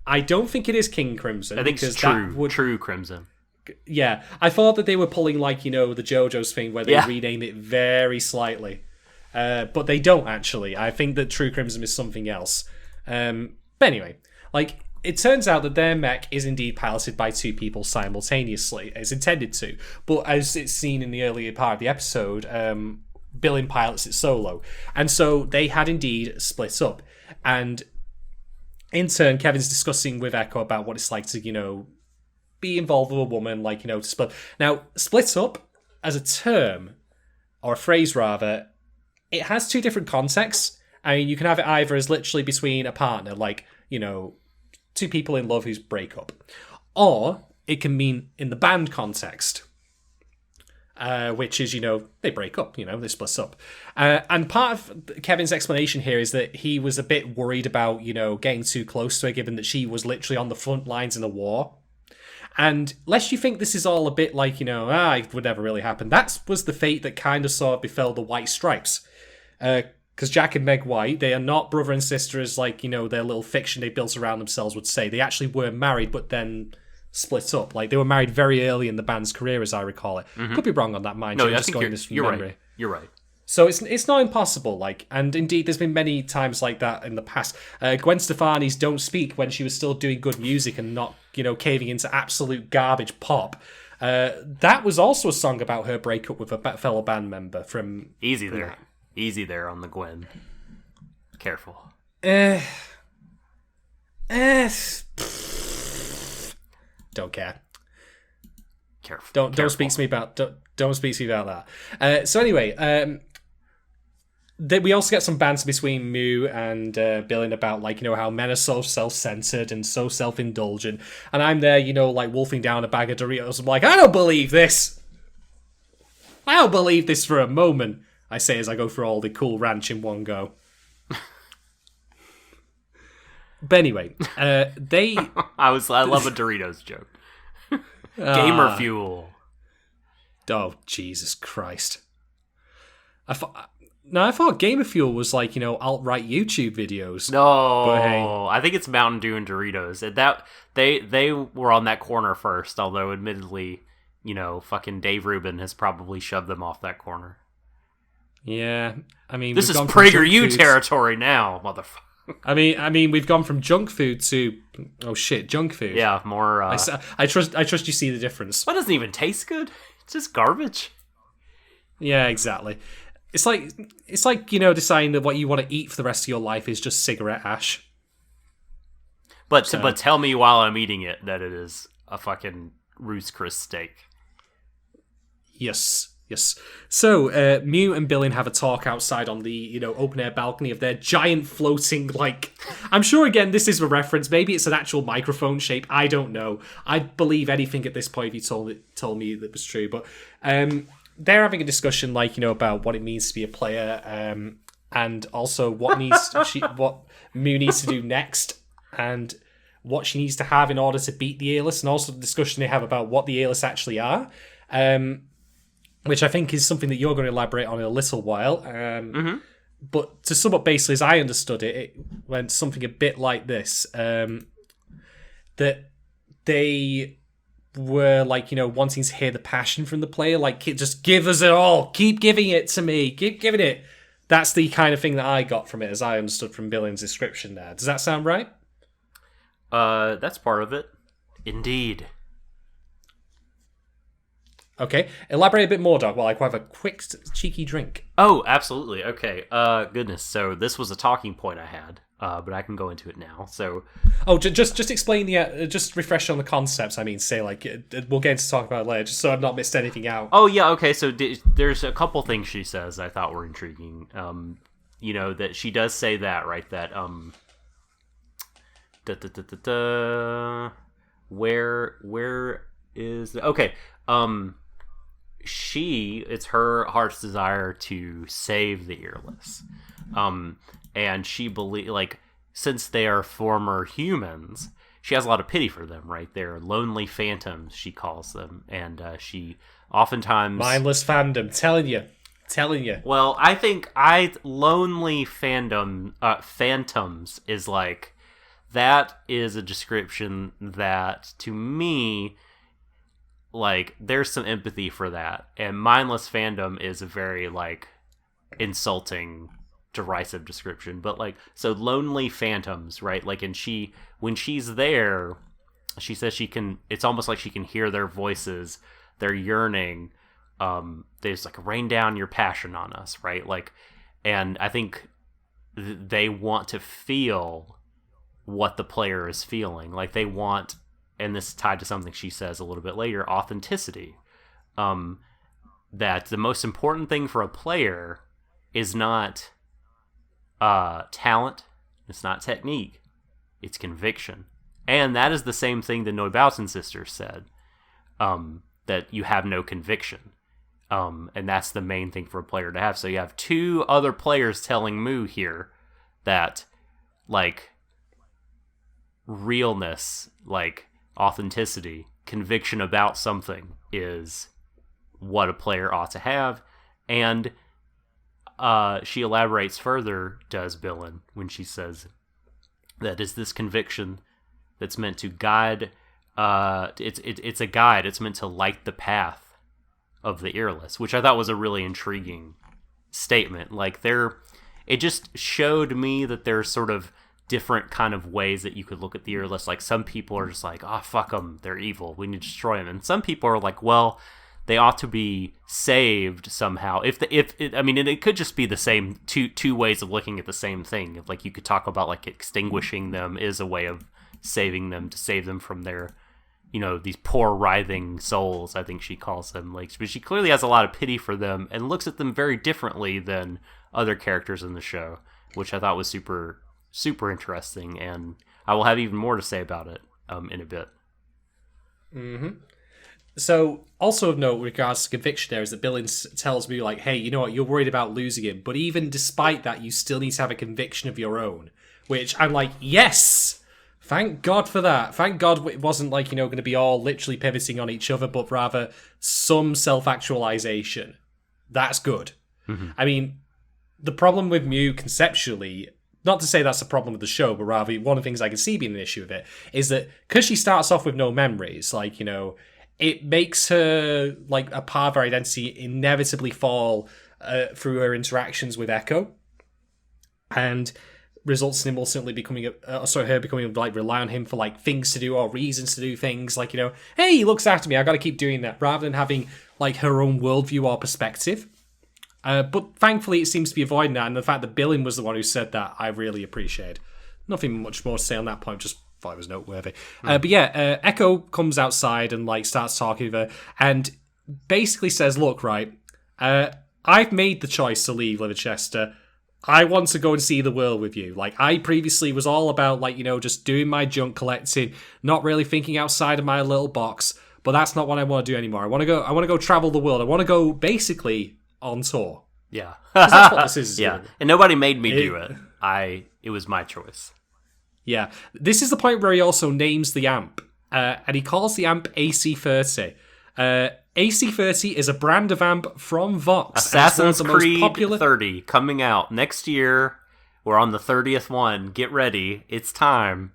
I don't think it is King Crimson. I think it's True Crimson. Yeah, I thought that they were pulling the JoJo's thing where they rename it very slightly. But they don't actually. I think that True Crimson is something else. But anyway, it turns out that their mech is indeed piloted by two people simultaneously. It's intended to. But as it's seen in the earlier part of the episode, Billin pilots it solo. And so they had indeed split up. And in turn, Kevin's discussing with Echo about what it's like to, be involved with a woman, to split. Now, split up as a term, or a phrase rather, it has two different contexts. I mean, you can have it either as literally between a partner, two people in love who break up. Or it can mean in the band context, which is, they break up, they split up. And part of Kevin's explanation here is that he was a bit worried about, getting too close to her, given that she was literally on the front lines in a war. And lest you think this is all a bit like, it would never really happen, that was the fate that kind of sort of befell the White Stripes. Because Jack and Meg White, they are not brother and sister as, their little fiction they built around themselves would say. They actually were married, but then split up. They were married very early in the band's career, as I recall it. Mm-hmm. Could be wrong on that, mind you. No, I think you're right. You're right. So it's not impossible, and indeed there's been many times like that in the past. Gwen Stefani's Don't Speak, when she was still doing good music and not, caving into absolute garbage pop. That was also a song about her breakup with a fellow band member from... Easy there on the Gwen. Careful. Don't care. Careful. Don't speak to me about don't speak to me about that. So anyway, we also get some banter between Moo and Billin about how men are so self-centered and so self-indulgent, and I'm there, wolfing down a bag of Doritos. I'm like, I don't believe this. I don't believe this for a moment. I say as I go through all the Cool Ranch in one go. But anyway, they. I love a Doritos joke. Gamer fuel. Oh, Jesus Christ. I thought Gamer Fuel was like, alt-right YouTube videos. No, but hey. I think it's Mountain Dew and Doritos. That they were on that corner first, although admittedly, fucking Dave Rubin has probably shoved them off that corner. Yeah, I mean, this is PragerU territory now, motherfucker. I mean, we've gone from junk food to junk food. Yeah, more. I trust you see the difference. Well, it doesn't even taste good. It's just garbage. Yeah, exactly. It's like deciding that what you want to eat for the rest of your life is just cigarette ash. But tell me while I'm eating it that it is a fucking Ruth's Chris steak. Yes. So, Mew and Billin have a talk outside on the, open-air balcony of their giant floating, I'm sure, again, this is a reference. Maybe it's an actual microphone shape. I don't know. I'd believe anything at this point if you told me that was true. But they're having a discussion, about what it means to be a player, and also what Mew needs to do next, and what she needs to have in order to beat the A-list, and also the discussion they have about what the A-lists actually are. Which I think is something that you're going to elaborate on in a little while. But to sum up, basically, as I understood it, it went something a bit like this. That they were, wanting to hear the passion from the player. Just give us it all. Keep giving it to me. Keep giving it. That's the kind of thing that I got from it, as I understood from Billin's description there. Does that sound right? That's part of it. Indeed. Okay, elaborate a bit more, Doc, while I have a quick, cheeky drink. Oh, absolutely. Okay. Goodness. So this was a talking point I had, but I can go into it now. So, just explain just refresh on the concepts. I mean, say we'll get into talk about it later, just so I've not missed anything out. Oh yeah. Okay. So there's a couple things she says I thought were intriguing. That she does say that, right? That where is okay. It's her heart's desire to save the earless. And she since they are former humans, she has a lot of pity for them, right? They're lonely phantoms, she calls them, and she oftentimes mindless fandom, telling you. Well, I think lonely phantoms is that is a description that to me, there's some empathy for that, and mindless fandom is a very insulting, derisive description. But so lonely phantoms, right? And when she's there, she says it's almost like she can hear their voices, their yearning. There's rain down your passion on us, right? And I think they want to feel what the player is feeling. They want. And this is tied to something she says a little bit later, authenticity. That the most important thing for a player is not talent, it's not technique, it's conviction. And that is the same thing the Neubauten sisters said, that you have no conviction. And that's the main thing for a player to have. So you have two other players telling Moo here that, realness, authenticity, conviction about something is what a player ought to have. And she elaborates further, does Billin, when she says that is this conviction that's meant to guide, it's a guide, it's meant to light the path of the earless, which I thought was a really intriguing statement. It just showed me that there's sort of different kind of ways that you could look at the earless. Some people are just fuck them, they're evil, we need to destroy them. And some people are well, they ought to be saved somehow. It could just be the same two ways of looking at the same thing. You could talk about extinguishing them is a way of saving them, to save them from their, these poor writhing souls, I think she calls them. But she clearly has a lot of pity for them and looks at them very differently than other characters in the show, which I thought was super interesting, and I will have even more to say about it in a bit. Mm-hmm. So, also of note with regards to conviction there is that Billin tells me, hey, you know what, you're worried about losing him, but even despite that, you still need to have a conviction of your own. Which I'm yes! Thank God for that. Thank God it wasn't like, going to be all literally pivoting on each other, but rather some self-actualization. That's good. Mm-hmm. I mean, the problem with Mew conceptually, not to say that's a problem with the show, but rather one of the things I can see being an issue with it, is that because she starts off with no memories, it makes her, a part of her identity inevitably fall through her interactions with Echo. And results in him ultimately becoming her becoming rely on him for things to do or reasons to do things, hey, he looks after me, I gotta keep doing that, rather than having her own worldview or perspective. But thankfully it seems to be avoiding that, and the fact that Billin was the one who said that, I really appreciate. Nothing much more to say on that point, just thought it was noteworthy. But yeah, Echo comes outside and starts talking with her and basically says, look, right, I've made the choice to leave Liverchester. I want to go and see the world with you. I previously was all about, just doing my junk collecting, not really thinking outside of my little box, but that's not what I want to do anymore. I want to go travel the world. I want to go, basically, on tour. Yeah. That's what this is. Yeah. And nobody made me do it. It was my choice. Yeah. This is the point where he also names the amp, and he calls the amp AC30. AC30 is a brand of amp from Vox. Assassin's Creed 30 coming out next year. We're on the 30th one. Get ready. It's time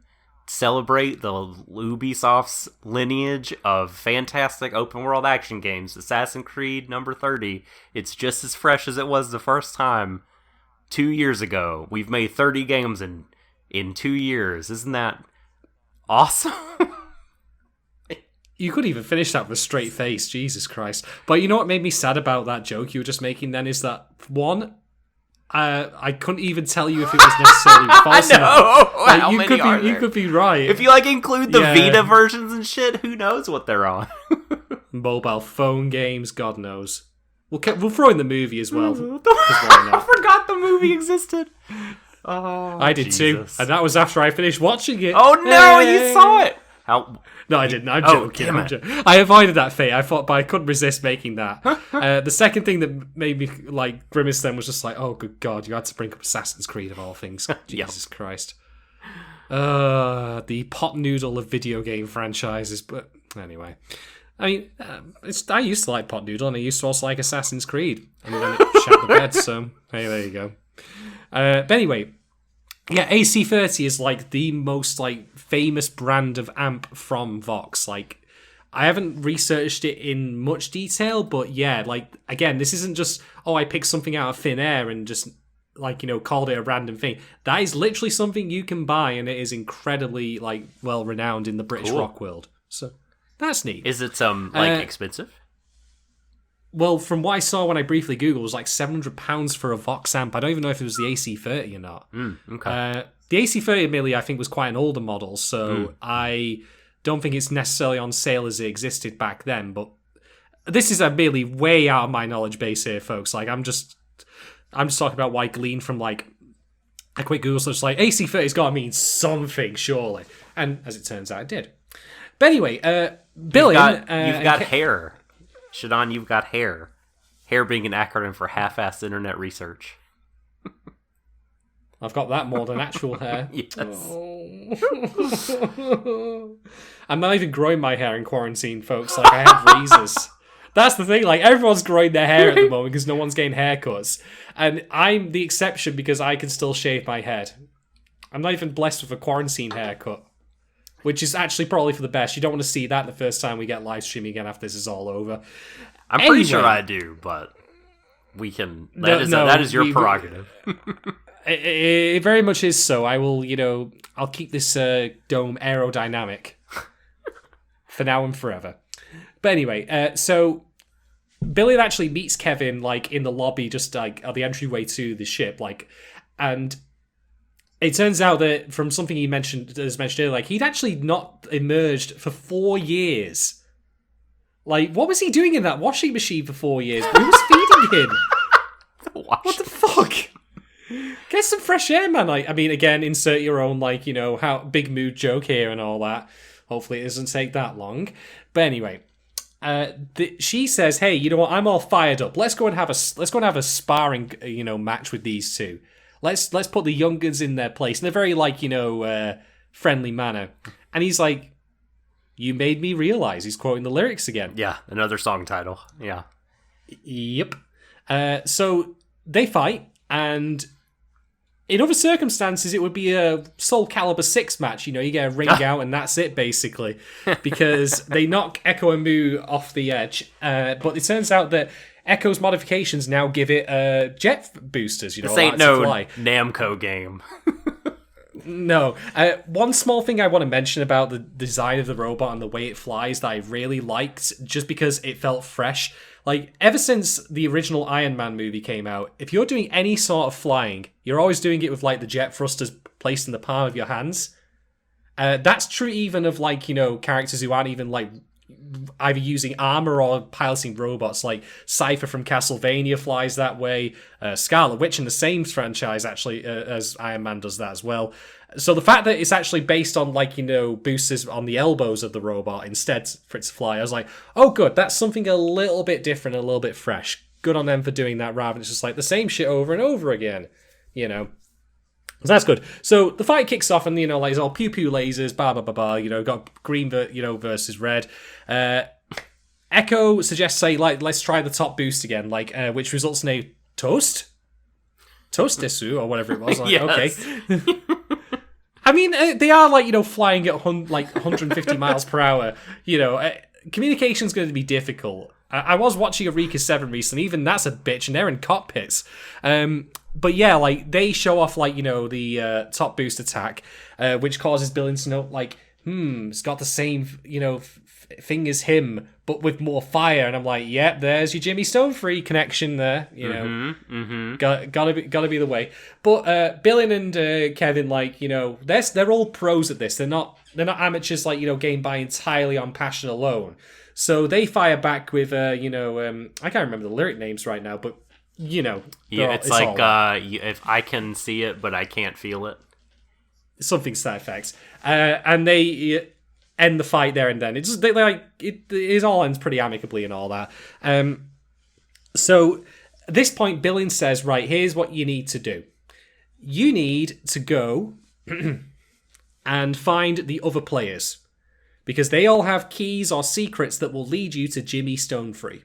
to celebrate the Ubisoft's lineage of fantastic open world action games. Assassin's Creed number 30. It's just as fresh as it was the first time 2 years ago. We've made 30 games in 2 years. Isn't that awesome? You could even finish that with a straight face, Jesus Christ. But you know what made me sad about that joke you were just making then is that, one, I couldn't even tell you if it was necessarily false I know! You could be right. If you include the Vita versions and shit, who knows what they're on? Mobile phone games, God knows. We'll throw in the movie as well. I forgot the movie existed. Oh, I did too. And that was after I finished watching it. Oh no, you saw it! No, I didn't. I'm joking. I avoided that fate. But I couldn't resist making that. The second thing that made me grimace then was just oh, good God, you had to bring up Assassin's Creed of all things. Jesus Christ. The pot noodle of video game franchises. But anyway, I mean, I used to like pot noodle, and I used to also like Assassin's Creed. And then it shat the bed. So hey, there you go. But anyway. Yeah, AC30 is the most famous brand of amp from Vox. I haven't researched it in much detail, but yeah, again, this isn't just I picked something out of thin air and just called it a random thing. That is literally something you can buy, and it is incredibly well renowned in the British rock world. So that's neat. Is it expensive? Well, from what I saw when I briefly Googled, it was £700 for a Vox amp. I don't even know if it was the AC30 or not. Okay. The AC30, admittedly, I think was quite an older model, so I don't think it's necessarily on sale as it existed back then. But this is merely way out of my knowledge base here, folks. I'm just talking about what I gleaned from a quick Google search. AC30's got to mean something, surely, and as it turns out, it did. But anyway, Billin, you've got hair. Shadon, you've got hair. Hair being an acronym for half-assed internet research. I've got that more than actual hair. Yes. Oh. I'm not even growing my hair in quarantine, folks. I have razors. That's the thing. Everyone's growing their hair at the moment because no one's getting haircuts. And I'm the exception because I can still shave my head. I'm not even blessed with a quarantine haircut. Which is actually probably for the best. You don't want to see that the first time we get live streaming again after this is all over. I'm pretty sure I do, but we can. That is your prerogative. It very much is so. I will, I'll keep this dome aerodynamic for now and forever. But anyway, so Billy actually meets Kevin in the lobby, just at the entryway to the ship, and. It turns out that from something he mentioned earlier, he'd actually not emerged for 4 years. What was he doing in that washing machine for 4 years? Who was feeding him? What the fuck? Get some fresh air, man. I mean, again, insert your own, how big mood joke here and all that. Hopefully it doesn't take that long. But anyway, she says, "Hey, you know what? I'm all fired up. Let's go and have a sparring, match with these two. Let's put the young guns in their place." And they're very friendly manner. And he's like, "You made me realize." He's quoting the lyrics again. Yeah, another song title. Yeah. Yep. So they fight, and in other circumstances, it would be a Soul Calibur 6 match. You know, you get a ring out, and that's it, basically. Because they knock Echo and Mu off the edge. But it turns out that Echo's modifications now give it jet boosters. You know, this ain't no fly. Namco game. No. One small thing I want to mention about the design of the robot and the way it flies that I really liked, just because it felt fresh. Like, ever since the original Iron Man movie came out, if you're doing any sort of flying, you're always doing it with, like, the jet thrusters placed in the palm of your hands. That's true even of, like, you know, characters who aren't even, like, either using armor or piloting robots. Like Cypher from Castlevania flies that way. Scarlet Witch in the same franchise, actually, as Iron Man does that as well. So the fact that it's actually based on, like, you know, boosters on the elbows of the robot instead for it to fly, I was like, oh, good, that's something a little bit different, a little bit fresh. Good on them for doing that, rather than it's just like the same shit over and over again, you know. So that's good. So the fight kicks off, and, you know, like, it's all pew pew lasers, blah blah blah blah. You know, got green, versus red. Echo suggests, say, like, let's try the top boost again, like, which results in a toast Deshou, or whatever it was. Like, yes. Okay. I mean, they are, like, you know, flying at 150 miles per hour. You know, communication's going to be difficult. I was watching Eureka 7 recently. Even that's a bitch, and they're in cockpits. But yeah, like, they show off, like, you know, the top boost attack, which causes Billion to know, like, it's got the same, you know, thing as him, but with more fire. And I'm like, yep, there's your Jimmy Stone free connection there. You know, gotta be the way. But Billion and Kevin, like, you know, they're all pros at this. They're not amateurs, like, you know, game by entirely on passion alone. So they fire back with, you know, I can't remember the lyric names right now, but, you know. Yeah, it's like, if I can see it, but I can't feel it. Something to that effect. And they end the fight there and then. It all ends pretty amicably and all that. So at this point, Billion says, right, here's what you need to do. You need to go and find the other players, because they all have keys or secrets that will lead you to Jimmy Stonefree.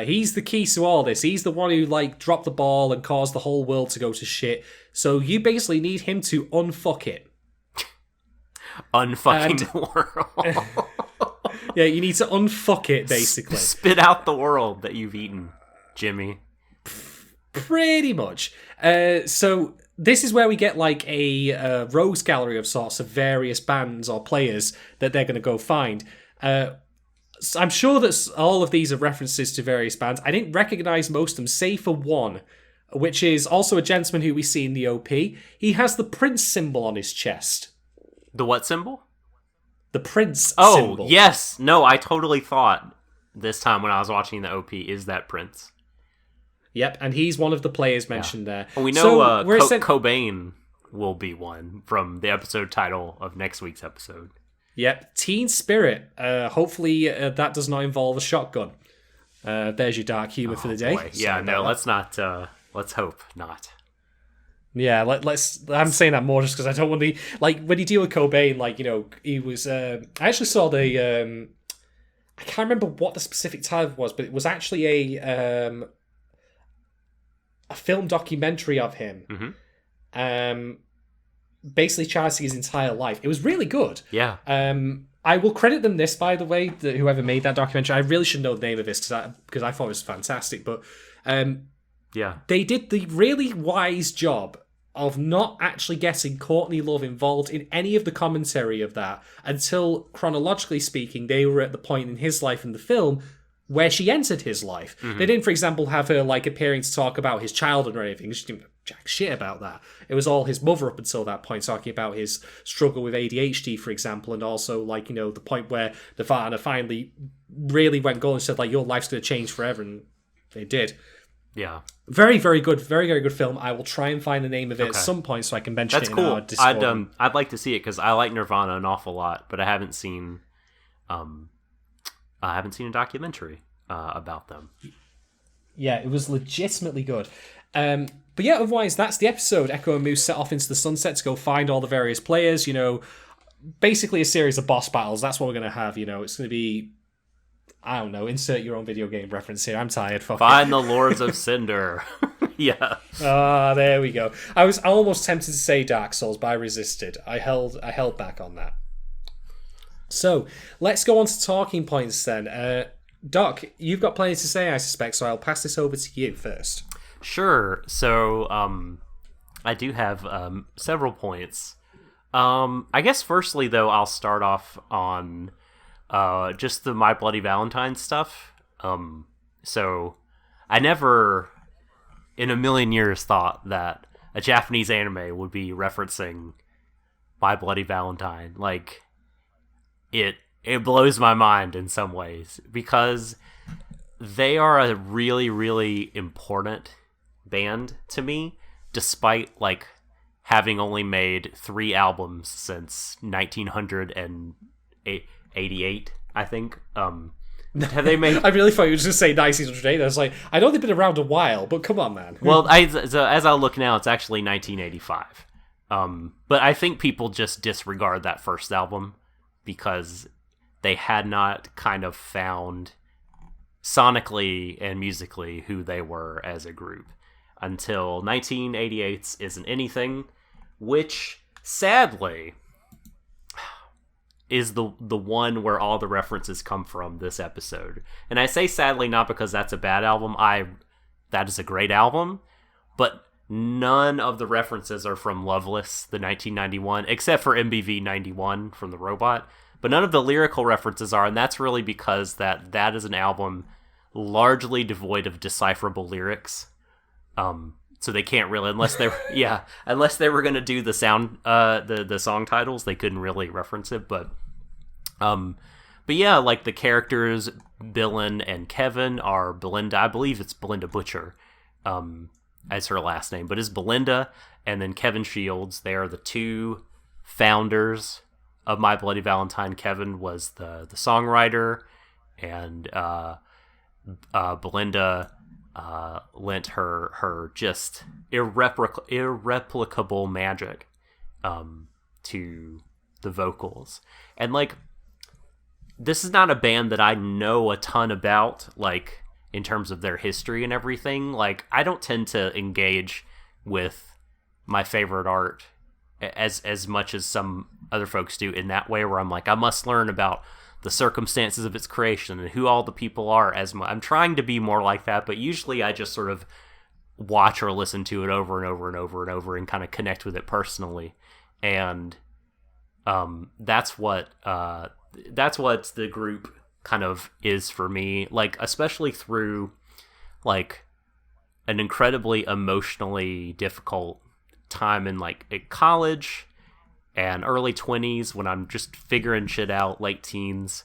He's the key to all this. He's the one who, like, dropped the ball and caused the whole world to go to shit. So you basically need him to unfuck it. Unfucking the world. Yeah, you need to unfuck it, basically. Spit out the world that you've eaten, Jimmy. Pretty much. So this is where we get, like, a rogues gallery of sorts of various bands or players that they're going to go find. So I'm sure that all of these are references to various bands. I didn't recognize most of them, save for one, which is also a gentleman who we see in the OP. He has the Prince symbol on his chest. The what symbol? The Prince symbol. Oh, yes. No, I totally thought this time when I was watching the OP, is that Prince? Yep, and he's one of the players mentioned there. And we know Cobain will be one from the episode title of next week's episode. Yep, Teen Spirit. Hopefully that does not involve a shotgun. There's your dark humor for the day. Boy. Yeah, no, let's not. Let's hope not. Yeah, let's. I'm saying that more just because I don't want to. Like, when you deal with Cobain, like, you know, he was. I actually saw the. I can't remember what the specific title was, but it was actually a film documentary of him. Mm-hmm. Basically charting his entire life. It was really good. Yeah. I will credit them this, by the way, whoever made that documentary. I really should know the name of this because I thought it was fantastic. But yeah, they did the really wise job of not actually getting Courtney Love involved in any of the commentary of that until, chronologically speaking, they were at the point in his life in the film where she entered his life. Mm-hmm. They didn't, for example, have her, like, appearing to talk about his childhood or anything. She didn't know jack shit about that. It was all his mother up until that point, talking about his struggle with ADHD, for example, and also, like, you know, the point where Nirvana finally really went gold and said, like, your life's going to change forever, and they did. Yeah. Very, very good. Very, very good film. I will try and find the name of it at some point so I can mention it in our Discord. I'd like to see it because I like Nirvana an awful lot, but I haven't seen a documentary about them. Yeah, it was legitimately good. But yeah, otherwise, that's the episode. Echo and Moose set off into the sunset to go find all the various players, basically a series of boss battles. That's what we're going to have, It's going to be, I don't know, insert your own video game reference here. I'm tired. Find the Lords of Cinder. Yeah. Ah, there we go. I was almost tempted to say Dark Souls, but I resisted. I held back on that. So, let's go on to talking points then. Doc, you've got plenty to say, I suspect, so I'll pass this over to you first. Sure. So, I do have several points. I guess firstly, though, I'll start off on just the My Bloody Valentine stuff. So, I never in a million years thought that a Japanese anime would be referencing My Bloody Valentine. Like, it blows my mind in some ways, because they are a really, really important band to me, despite, like, having only made 3 albums since 1988, I think. Have they made? I really thought you were just going to say 1988. I was like, I know they've been around a while, but come on, man. Well, as I look now, it's actually 1985. But I think people just disregard that first album because they had not kind of found sonically and musically who they were as a group until 1988's Isn't Anything, which sadly is the one where all the references come from this episode. And I say sadly not because that's a bad album. That is a great album, but none of the references are from Loveless, the 1991, except for MBV 91 from The Robot. But none of the lyrical references are, and that's really because that is an album largely devoid of decipherable lyrics. So they can't really, unless they were going to do the sound, the song titles, they couldn't really reference it. But yeah, like the characters Billin and Kevin are Belinda. I believe it's Belinda Butcher, as her last name, but is Belinda, and then Kevin Shields. They are the 2 founders of My Bloody Valentine. Kevin was the songwriter, and Belinda lent her just irreplicable magic to the vocals. And like, this is not a band that I know a ton about, like, in terms of their history and everything. Like, I don't tend to engage with my favorite art as much as some other folks do in that way, where I'm like, I must learn about the circumstances of its creation and who all the people are. I'm trying to be more like that, but usually I just sort of watch or listen to it over and over and over and over and kind of connect with it personally. And that's what the group kind of is for me, like, especially through like an incredibly emotionally difficult time in like at college and early 20s, when I'm just figuring shit out, late teens.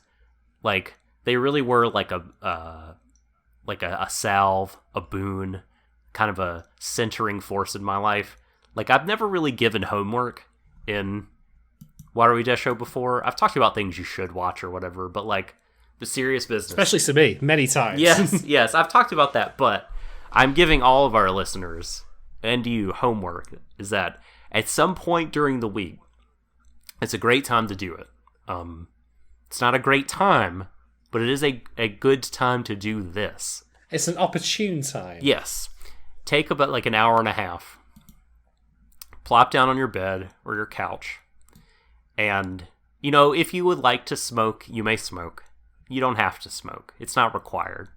Like, they really were like a salve, a boon, kind of a centering force in my life. Like, I've never really given homework in Warui Deshou before. I've talked about things you should watch or whatever, but like the serious business, especially to me, many times. Yes, I've talked about that, but I'm giving all of our listeners and you homework, is that at some point during the week, it's a great time to do it. It's not a great time, but it is a good time to do this. It's an opportune time. Yes. Take about like an hour and a half. Plop down on your bed or your couch. And, if you would like to smoke, you may smoke. You don't have to smoke. It's not required.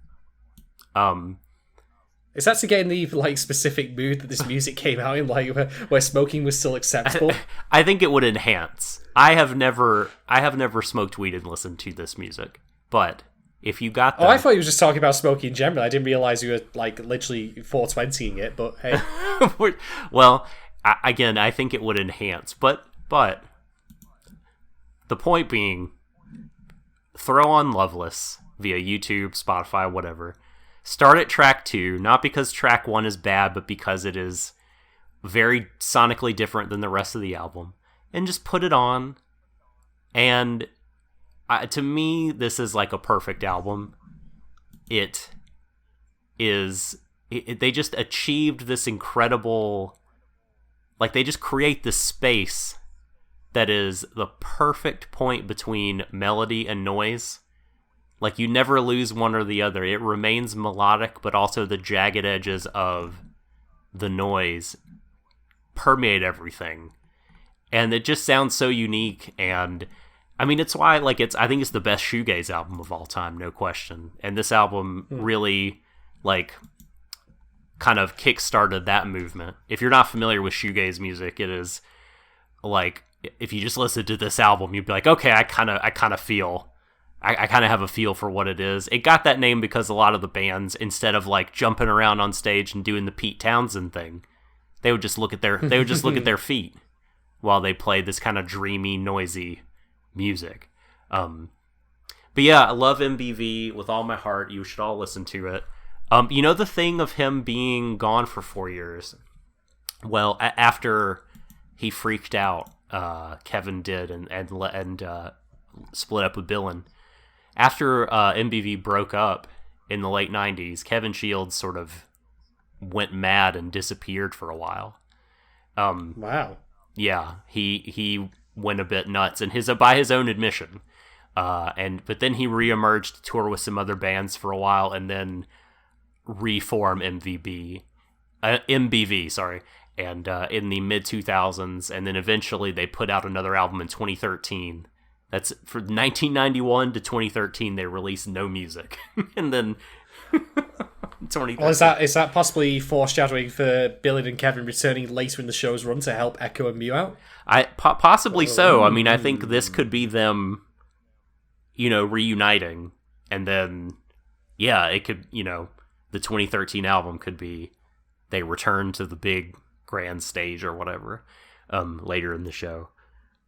Is that to get in the like specific mood that this music came out in, like where smoking was still acceptable? I think it would enhance. I have never smoked weed and listened to this music, but if you got them... Oh, I thought you were just talking about smoking in general. I didn't realize you were like literally 420ing it, but hey. Well, again, I think it would enhance, but the point being, throw on Loveless via YouTube, Spotify, whatever. Start at track 2, not because track 1 is bad, but because it is very sonically different than the rest of the album. And just put it on. And to me, this is like a perfect album. It is they just achieved this incredible, like, they just create this space that is the perfect point between melody and noise. Like, you never lose one or the other. It remains melodic, but also the jagged edges of the noise permeate everything. And it just sounds so unique. And I mean, it's why, like, I think it's the best shoegaze album of all time, no question. And this album really, like, kind of kickstarted that movement. If you're not familiar with shoegaze music, it is like, if you just listen to this album, you'd be like, okay, I kind of have a feel for what it is. It got that name because a lot of the bands, instead of like jumping around on stage and doing the Pete Townsend thing, they would just look at their feet while they played this kind of dreamy, noisy music. But yeah, I love MBV with all my heart. You should all listen to it. You know the thing of him being gone for 4 years? Well, after he freaked out, Kevin did, and split up with Billin. After MBV broke up in the late 90s, Kevin Shields sort of went mad and disappeared for a while. Wow. Yeah, he went a bit nuts, and by his own admission. But then he reemerged to tour with some other bands for a while, and then reform MBV, sorry. And in the mid 2000s, and then eventually they put out another album in 2013. That's for 1991 to 2013. They released no music, and then 2013. Well, is that possibly foreshadowing for Billin and Kevin returning later in the show's run to help Echo and Mew out? Possibly so. I mean, I think this could be them, reuniting, and then it could, the 2013 album could be they return to the big grand stage or whatever later in the show.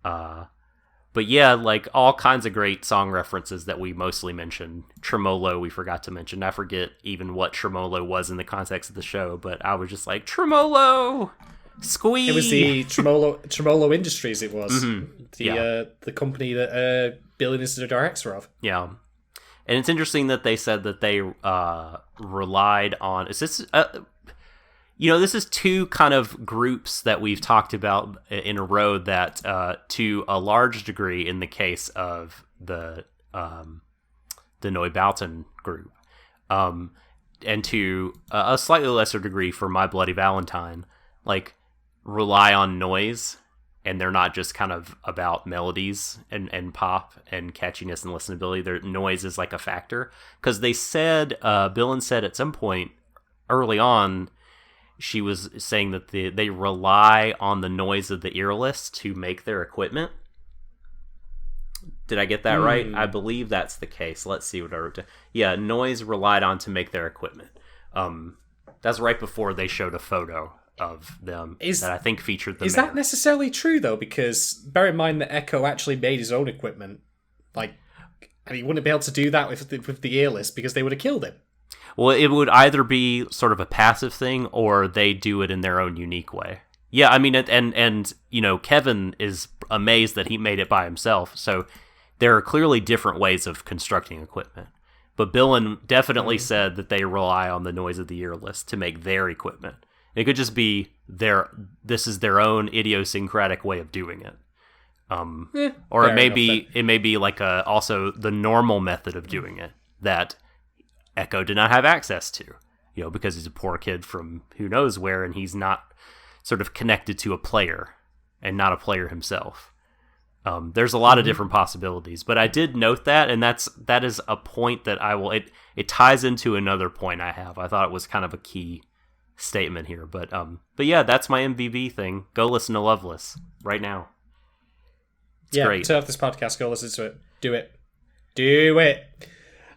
But yeah, like all kinds of great song references that we mostly mentioned. Tremolo, we forgot to mention. I forget even what Tremolo was in the context of the show, but I was just like, Tremolo! Squee! It was the Tremolo Industries, it was. Mm-hmm. The company that Billin is the director of. Yeah. And it's interesting that they said that they relied on... this is two kind of groups that we've talked about in a row that, to a large degree, in the case of the Neubauten group, and to a slightly lesser degree for My Bloody Valentine, like, rely on noise, and they're not just kind of about melodies and pop and catchiness and listenability. Their noise is like a factor. Because they said, Billin said at some point early on, she was saying that they rely on the noise of the earless to make their equipment. Did I get that right? I believe that's the case. Let's see what I wrote down. Yeah, noise relied on to make their equipment. That's right before they showed a photo of them that I think featured the Is mayor. that necessarily true, though? Because bear in mind that Echo actually made his own equipment. And he wouldn't be able to do that with the earless because they would have killed him. Well, it would either be sort of a passive thing, or they do it in their own unique way. Yeah, I mean, and Kevin is amazed that he made it by himself. So there are clearly different ways of constructing equipment. But Billin definitely said that they rely on the noise of the earless to make their equipment. It could just be this is their own idiosyncratic way of doing it. Or it may be like also the normal method of doing it that Echo did not have access to, because he's a poor kid from who knows where, and he's not sort of connected to a player and not a player himself. There's a lot of different possibilities, but I did note that, and that is a point that it ties into another point I have. I thought it was kind of a key statement here, but yeah, that's my MVB thing. Go listen to Loveless right now. It's great. Turn off this podcast, go listen to it. Do it.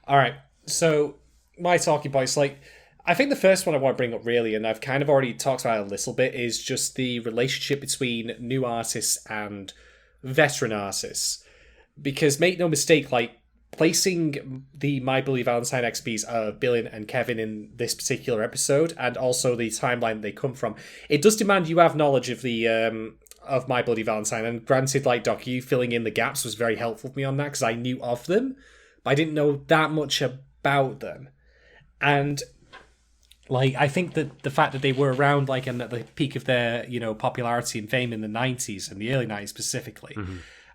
All right. So my talking points, I think the first one I want to bring up really, and I've kind of already talked about it a little bit, is just the relationship between new artists and veteran artists. Because make no mistake, placing the My Bloody Valentine XPs of Billin and Kevin in this particular episode, and also the timeline they come from, it does demand you have knowledge of the of My Bloody Valentine. And granted, Doc, you filling in the gaps was very helpful for me on that, because I knew of them, but I didn't know that much about them. And Like, I think that the fact that they were around, like, and at the peak of their, popularity and fame in the 90s and the early 90s specifically,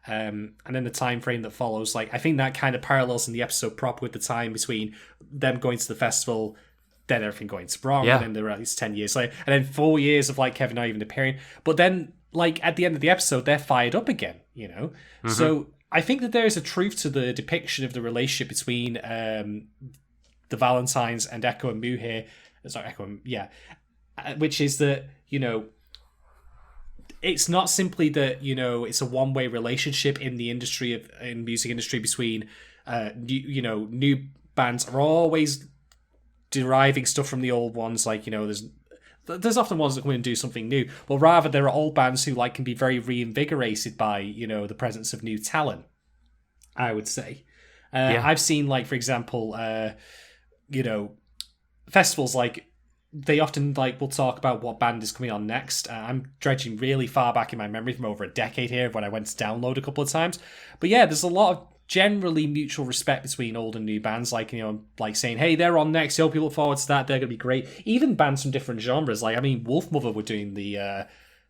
and then the time frame that follows, like, I think that kind of parallels in the episode proper with the time between them going to the festival, then everything going wrong, and then the release 10 years later, and then 4 years of, like, Kevin not even appearing. But then, like, at the end of the episode, they're fired up again, So I think that there is a truth to the depiction of the relationship between the Valentines and Echo and Mu here. Sorry, Echo and, which is that, it's not simply that, it's a one-way relationship in the music industry between, new bands are always deriving stuff from the old ones. Like, there's often ones that come in and do something new. Well, rather, there are old bands who, like, can be very reinvigorated by, the presence of new talent, I would say. I've seen, like, for example, festivals, like, they often, like, will talk about what band is coming on next. I'm dredging really far back in my memory from over a decade here when I went to download a couple of times. But yeah, there's a lot of generally mutual respect between old and new bands, like, like saying, hey, they're on next, hope you look forward to that, they're going to be great. Even bands from different genres, like, I mean, Wolfmother were doing the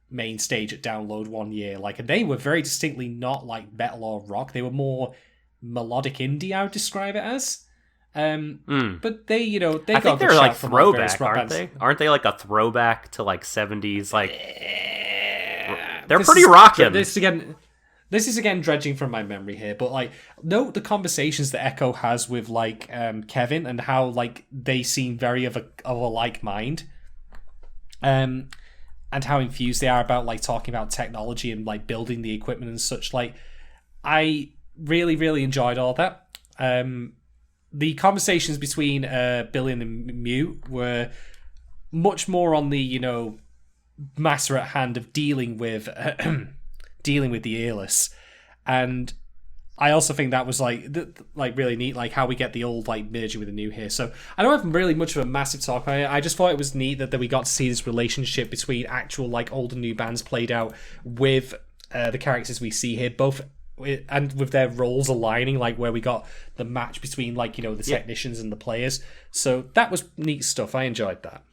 main stage at Download one year, like, and they were very distinctly not, like, metal or rock. They were more melodic indie, I would describe it as. But they, they I got think they're good like shout from, throwback, aren't bands. they? Aren't they like a throwback to like 70s? Like, they're pretty rockin'. This is again dredging from my memory here, but like, note the conversations that Echo has with like Kevin and how like they seem very of a like mind, and how infused they are about like talking about technology and like building the equipment and such. Like, I really, really enjoyed all that. The conversations between Billy and Mew were much more on the, matter at hand of dealing with the earless. And I also think that was like really neat, like how we get the old like merging with the new here. So I don't have really much of a massive talk about it. I just thought it was neat that we got to see this relationship between actual like old and new bands played out with the characters we see here, both and with their roles aligning, like where we got the match between like, the technicians and the players. So that was neat stuff. I enjoyed that.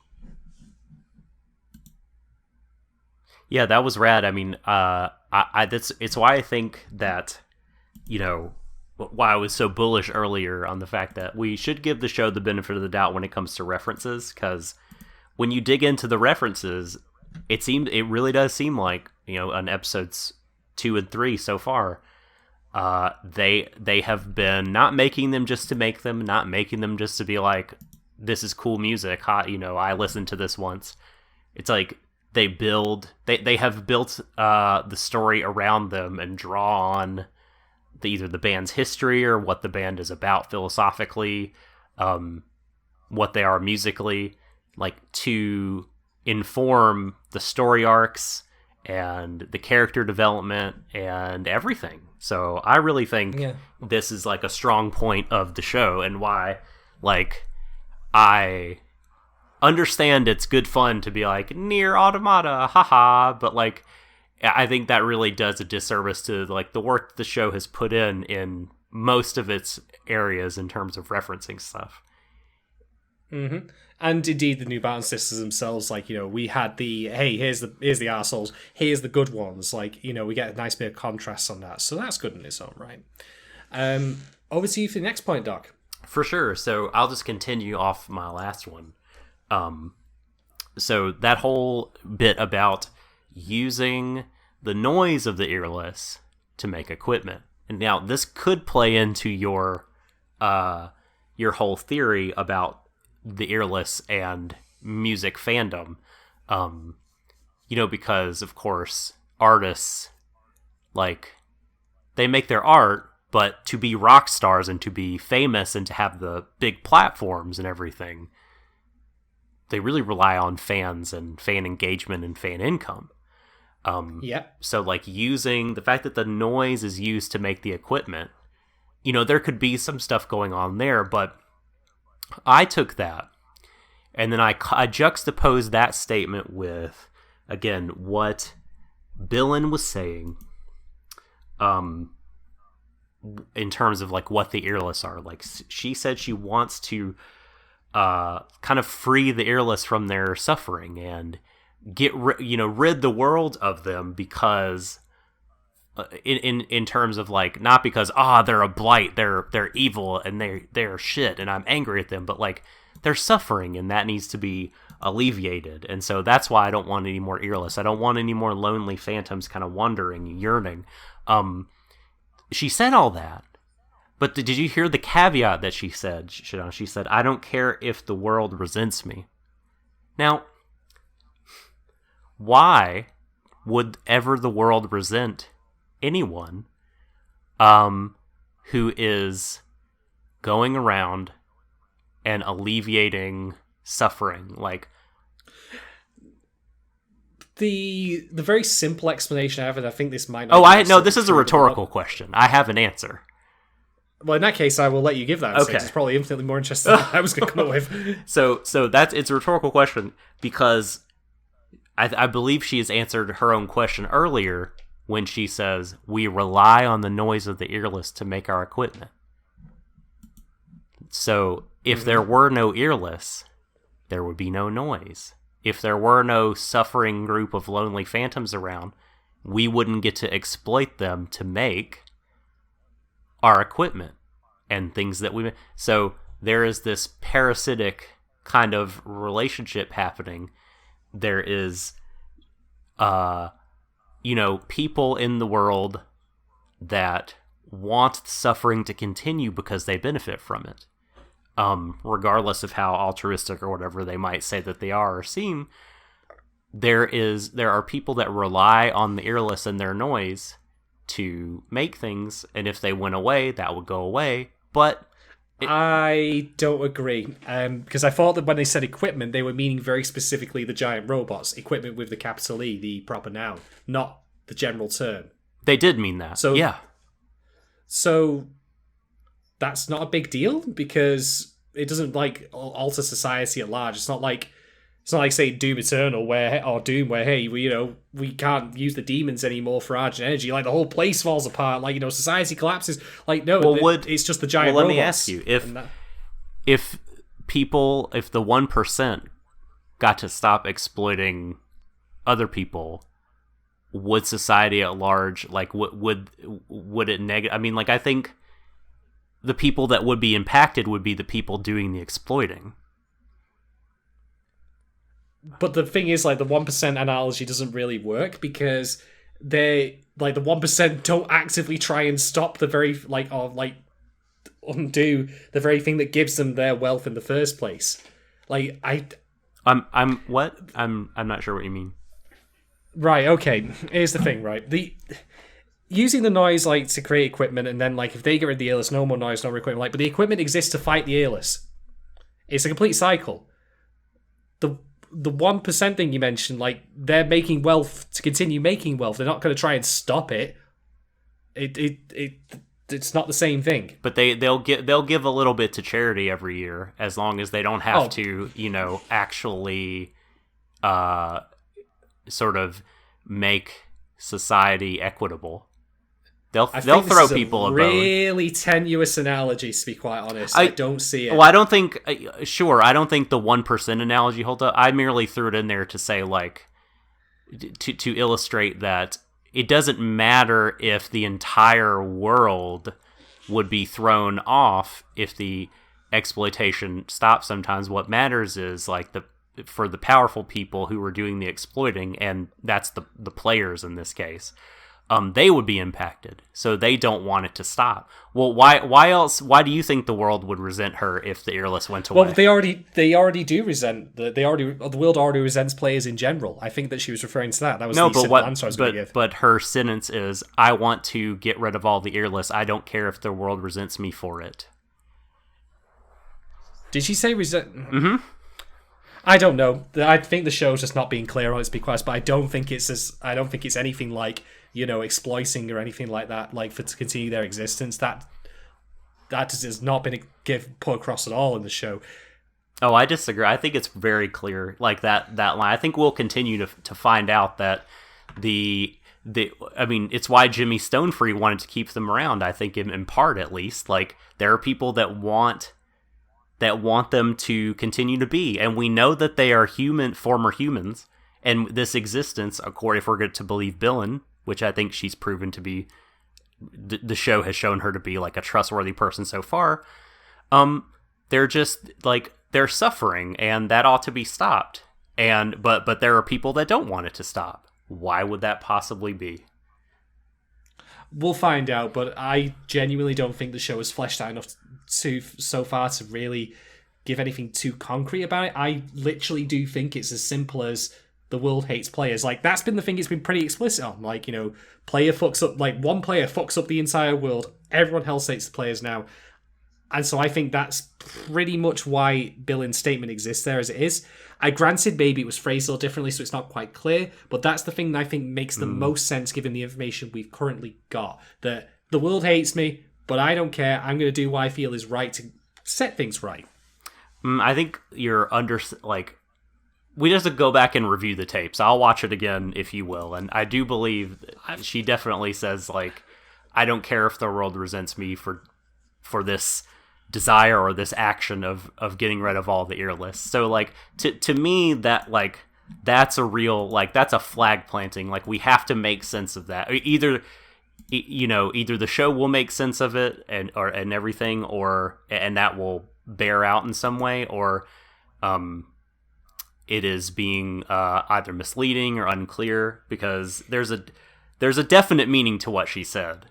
Yeah, that was rad. I mean, it's why I think that, why I was so bullish earlier on the fact that we should give the show the benefit of the doubt when it comes to references, because when you dig into the references, it really does seem like, on episodes 2 and 3 so far, they have been not making them just to make them, not making them just to be like, this is cool music, hot, I listened to this once. It's like they have built the story around them and draw on either the band's history or what the band is about philosophically, what they are musically, like to inform the story arcs and the character development and everything. So I really think this is like a strong point of the show, and why, like, I understand it's good fun to be like Nier Automata, haha, but like I think that really does a disservice to like the work the show has put in most of its areas in terms of referencing stuff. Mm-hmm. And indeed, the new Battle Sisters themselves, like, we had the, hey, here's the arseholes, here's the good ones. Like, we get a nice bit of contrast on that. So that's good in its own right. Over to you for the next point, Doc. For sure. So I'll just continue off my last one. So that whole bit about using the noise of the earless to make equipment. And now this could play into your whole theory about the earless and music fandom, because of course artists, like, they make their art, but to be rock stars and to be famous and to have the big platforms and everything, they really rely on fans and fan engagement and fan income. So like using the fact that the noise is used to make the equipment, there could be some stuff going on there, but I took that, and then I juxtaposed that statement with, again, what Billin was saying, in terms of like what the earless are. Like, she said she wants to kind of free the earless from their suffering and rid the world of them, because in terms of like, not because they're a blight, they're evil and they're shit and I'm angry at them, but like they're suffering and that needs to be alleviated. And so that's why I don't want any more earless. I don't want any more lonely phantoms kind of wandering, yearning. She said all that, but did you hear the caveat that she said? She said, "I don't care if the world resents me." Now, why would ever the world resent anyone who is going around and alleviating suffering? Like, the very simple explanation I have, and I think this might not this is a rhetorical question. I have an answer. Well, in that case, I will let you give that. Okay. It's probably infinitely more interesting than I was going to come up with. So it's a rhetorical question, because I believe she has answered her own question earlier when she says, we rely on the noise of the earless to make our equipment. So if there were no earless, there would be no noise. If there were no suffering group of lonely phantoms around, we wouldn't get to exploit them to make our equipment and things that we... So there is this parasitic kind of relationship happening. There is, people in the world that want suffering to continue because they benefit from it. Regardless of how altruistic or whatever they might say that they are or seem, there are people that rely on the earless and their noise to make things, and if they went away, that would go away. But I don't agree, because I thought that when they said equipment, they were meaning very specifically the giant robots. Equipment with the capital E, the proper noun, not the general term. They did mean that. So yeah. So that's not a big deal, because it doesn't like alter society at large. It's not like say Doom Eternal or Doom where hey, we can't use the demons anymore for our energy. Like the whole place falls apart. Like society collapses. Like no, it's just the giant robots. Let me ask you, if the 1% got to stop exploiting other people, would society at large would it negative? I mean, like I think the people that would be impacted would be the people doing the exploiting. But the thing is, like, the 1% analogy doesn't really work, because they, like, the 1% don't actively try and stop the very, undo the very thing that gives them their wealth in the first place. Like, I'm not sure what you mean. Right, okay. Here's the thing, right? Using the noise, like, to create equipment, and then, like, if they get rid of the earless, no more noise, no more equipment, like, but the equipment exists to fight the earless. It's a complete cycle. The 1% thing you mentioned, like, they're making wealth to continue making wealth. They're not going to try and stop it. It's not the same thing. But they'll give a little bit to charity every year, as long as they don't have to, actually sort of make society equitable. They'll throw people a bone. Really tenuous analogy, to be quite honest. I don't see it. Well, I don't think. Sure, I don't think the 1% analogy holds up. I merely threw it in there to say, like, to illustrate that it doesn't matter if the entire world would be thrown off if the exploitation stops. Sometimes what matters is like for the powerful people who are doing the exploiting, and that's the players in this case. They would be impacted, so they don't want it to stop. Well, why else? Why do you think the world would resent her if the earless went away? Well, they already do resent the world already resents players in general. I think that she was referring to that. That was the simple answer I was going to give. But her sentence is, "I want to get rid of all the earless. I don't care if the world resents me for it." Did she say resent? Mm-hmm. I don't know. I think the show's just not being clear on its bequest, but I don't think it's anything like, exploiting or anything like that, like to continue their existence. That has not been put across at all in the show. Oh, I disagree. I think it's very clear, like that line. I think we'll continue to find out that it's why Jimmy Stonefree wanted to keep them around. I think in part, at least, like there are people that want that want them to continue to be. And we know that they are former humans, and this existence, according, if we're going to believe Billin, which I think she's proven to be, the show has shown her to be like a trustworthy person so far. They're just like, they're suffering, and that ought to be stopped. But there are people that don't want it to stop. Why would that possibly be? We'll find out, but I genuinely don't think the show is fleshed out enough so far to really give anything too concrete about it. I literally do think it's as simple as the world hates players. Like, that's been the thing it's been pretty explicit on. Like, you know, one player fucks up the entire world. Everyone else hates the players now. And so I think that's pretty much why Billin's statement exists there as it is. I granted maybe it was phrased a little differently, so it's not quite clear, but that's the thing that I think makes the most sense given the information we've currently got. That the world hates me, but I don't care. I'm going to do what I feel is right to set things right. I think you're we just go back and review the tapes. I'll watch it again, if you will. And I do believe she definitely says, like, I don't care if the world resents me for this desire or this action of getting rid of all the earless. So, like, to me, that, like, that's a real, like, that's a flag planting. Like, we have to make sense of that. Either the show will make sense of it and everything, and that will bear out in some way, or it is being either misleading or unclear, because there's a definite meaning to what she said,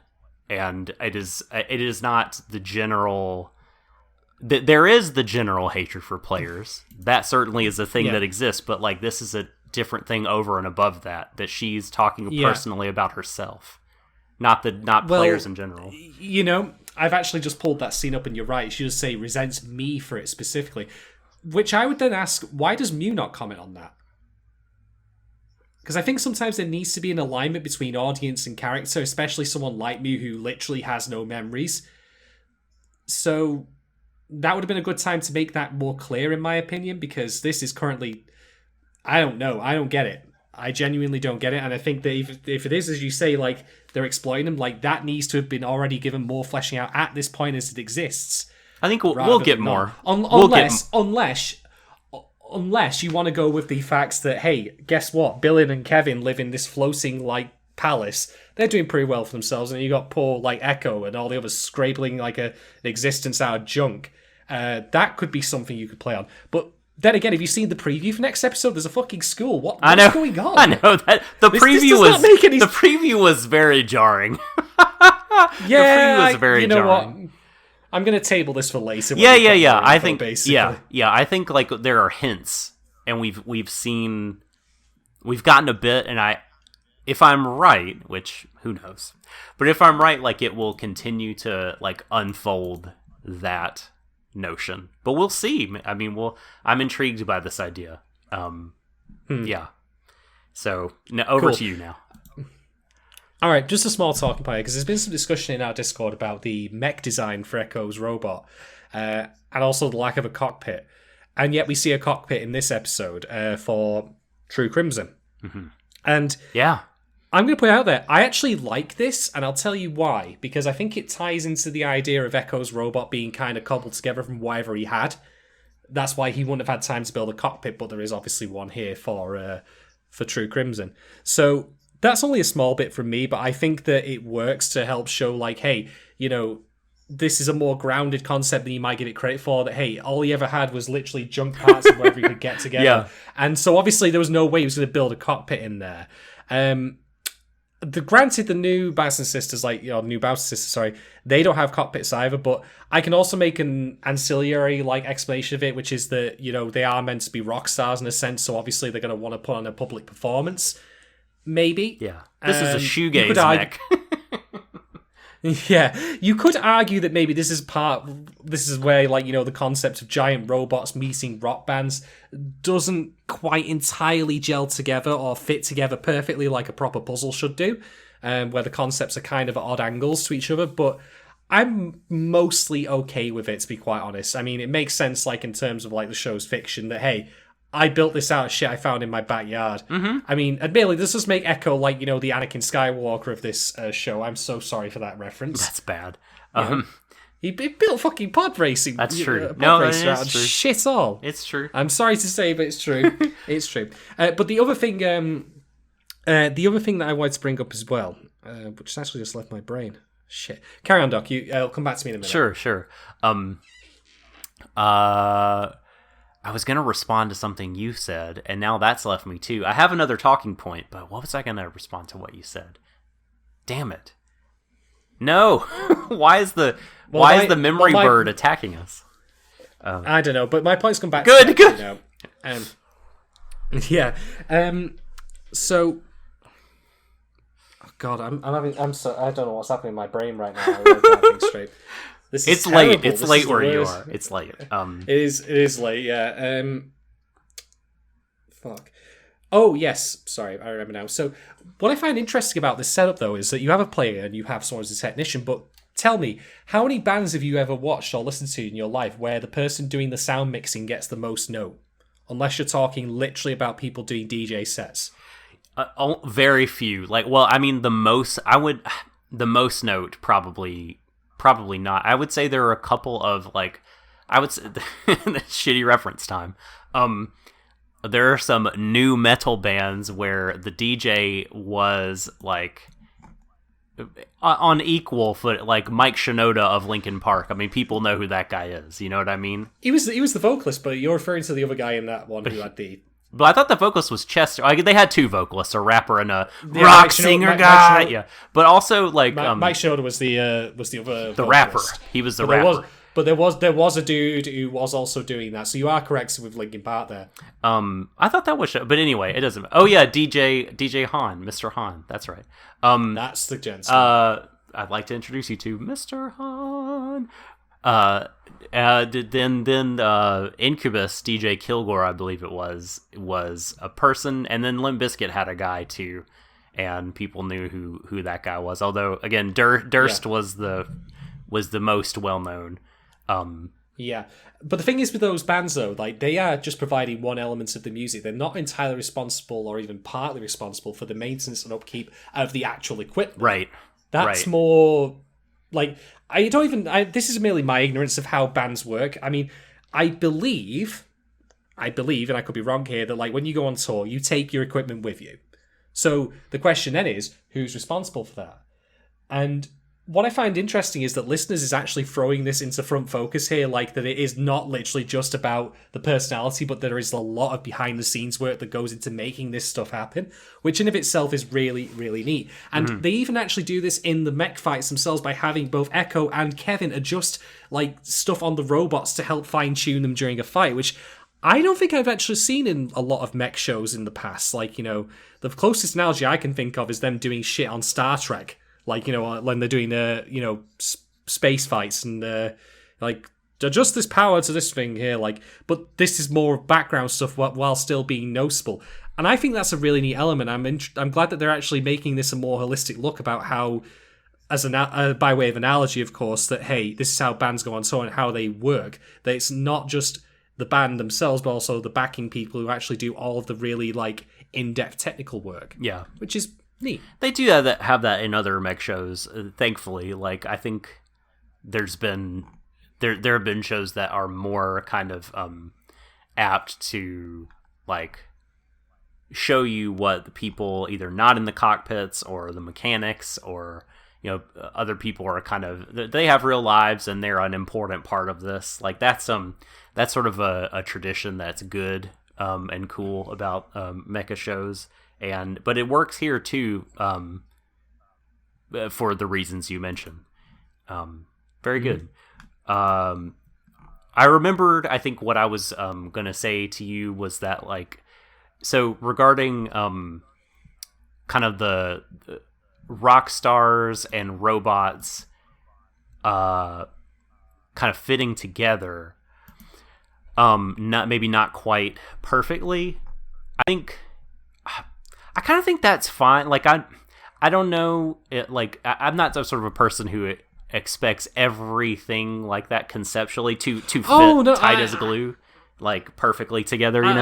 and it is not the general. There is the general hatred for players. That certainly is a thing that exists, but, like, this is a different thing over and above that she's talking personally about herself, not players in general. You know, I've actually just pulled that scene up, and you're right. She just say resents me for it specifically, which I would then ask, why does Mew not comment on that? Because I think sometimes there needs to be an alignment between audience and character, especially someone like Mew who literally has no memories. So that would have been a good time to make that more clear, in my opinion, because this is currently, I don't know, I don't get it. I genuinely don't get it, and I think that if it is, as you say, like, they're exploiting them, like, that needs to have been already given more fleshing out at this point as it exists. I think we'll get more. Unless you want to go with the facts that, hey, guess what? Billin and Kevin live in this floating, like, palace. They're doing pretty well for themselves, and you got poor, like, Echo and all the others scraping, like, an existence out of junk. That could be something you could play on. But then again, have you seen the preview for next episode? There's a fucking school. What's going on? I know that the preview was very jarring. Yeah, the preview was very you know jarring. What? I'm gonna table this for later. Yeah. I think basically. I think, like, there are hints, and we've gotten a bit, and if I'm right, which who knows, but if I'm right, like, it will continue to, like, unfold that notion, but we'll see. I mean, I'm intrigued by this idea. Yeah. So over to you now. All right, just a small talking point, because there's been some discussion in our Discord about the mech design for Echo's robot, and also the lack of a cockpit. And yet we see a cockpit in this episode for True Crimson. Mm-hmm. And yeah, I'm going to put it out there. I actually like this, and I'll tell you why. Because I think it ties into the idea of Echo's robot being kind of cobbled together from whatever he had. That's why he wouldn't have had time to build a cockpit, but there is obviously one here for True Crimson. So that's only a small bit from me, but I think that it works to help show, like, hey, you know, this is a more grounded concept than you might give it credit for, that, hey, all he ever had was literally junk parts of whatever he could get together. Yeah. And so obviously there was no way he was going to build a cockpit in there. Granted, the new Bowser sisters, they don't have cockpits either, but I can also make an ancillary, like, explanation of it, which is that, you know, they are meant to be rock stars in a sense, so obviously they're going to want to put on a public performance. Maybe. Yeah. This is a shoegaze mech. Yeah. You could argue that maybe this is where, like, you know, the concept of giant robots meeting rock bands doesn't quite entirely gel together or fit together perfectly like a proper puzzle should do, where the concepts are kind of at odd angles to each other, but I'm mostly okay with it, to be quite honest. I mean, it makes sense, like, in terms of, like, the show's fiction, that, hey, I built this out of shit I found in my backyard. Mm-hmm. I mean, admittedly, this does make Echo, like, you know, the Anakin Skywalker of this show. I'm so sorry for that reference. That's bad. Yeah. He built fucking pod racing. That's true. Pod racer out and shit all. It's true. I'm sorry to say, but it's true. It's true. But the other thing that I wanted to bring up as well, which has actually just left my brain. Shit. Carry on, Doc. I'll come back to me in a minute. Sure. I was gonna respond to something you said, and now that's left me too. I have another talking point, but what was I gonna respond to what you said? Damn it! No, why is the memory bird attacking us? I don't know, but my point's come back. Good. You know. Yeah. So. Oh God, I'm so I don't know what's happening in my brain right now. I really can't think straight. It's late. It's late where you are. It's late. It is late. Yeah. Fuck. Oh yes. Sorry, I remember now. So what I find interesting about this setup though is that you have a player and you have someone as a technician. But tell me, how many bands have you ever watched or listened to in your life where the person doing the sound mixing gets the most note? Unless you're talking literally about people doing DJ sets. Very few. The most note probably not. I would say there are a couple of I would say shitty reference time. There are some new metal bands where the DJ was on equal foot, like Mike Shinoda of Linkin Park. I mean, people know who that guy is. You know what I mean? He was the vocalist, but you're referring to the other guy in that one who had the. But I thought the vocalist was Chester. They had two vocalists, a rapper and a rock singer guy. Yeah, but also Mike Shinoda was the other the rapper. He was the rapper. There was a dude who was also doing that. So you are correct with Linkin Park there. I thought that was, but anyway, it doesn't. Oh yeah, DJ Han, Mr. Han. That's right. That's the gents. I'd like to introduce you to Mr. Han. Then Incubus DJ Kilgore, I believe it was a person, and then Limp Bizkit had a guy too, and people knew who that guy was. Although again, Durst was the most well known. Yeah, but the thing is with those bands though, they are just providing one element of the music. They're not entirely responsible or even partly responsible for the maintenance and upkeep of the actual equipment. Right. That's more I don't even. This is merely my ignorance of how bands work. I mean, I believe, and I could be wrong here, that when you go on tour, you take your equipment with you. So the question then is, who's responsible for that? And what I find interesting is that Listeners is actually throwing this into front focus here, that it is not literally just about the personality, but there is a lot of behind-the-scenes work that goes into making this stuff happen, which in of itself is really, really neat. And they even actually do this in the mech fights themselves by having both Echo and Kevin adjust stuff on the robots to help fine-tune them during a fight, which I don't think I've actually seen in a lot of mech shows in the past. The closest analogy I can think of is them doing shit on Star Trek. When they're doing, space fights and, adjust this power to this thing here, but this is more background stuff while still being noticeable. And I think that's a really neat element. I'm glad that they're actually making this a more holistic look about how, by way of analogy, of course, that, hey, this is how bands go on tour and how they work. That it's not just the band themselves, but also the backing people who actually do all of the really, in-depth technical work. Yeah. Which is neat. They do have that in other mech shows, thankfully. I think there have been shows that are more kind of apt to show you what the people either not in the cockpits or the mechanics or other people are kind of, they have real lives and they're an important part of this. That's sort of a tradition that's good and cool about mecha shows. But it works here too, for the reasons you mentioned. Very good. I remembered, I think what I was going to say to you was that, so regarding kind of the rock stars and robots kind of fitting together, not quite perfectly. I kind of think that's fine. I don't know. I'm not sort of a person who expects everything like that conceptually to fit tight as glue, perfectly together. When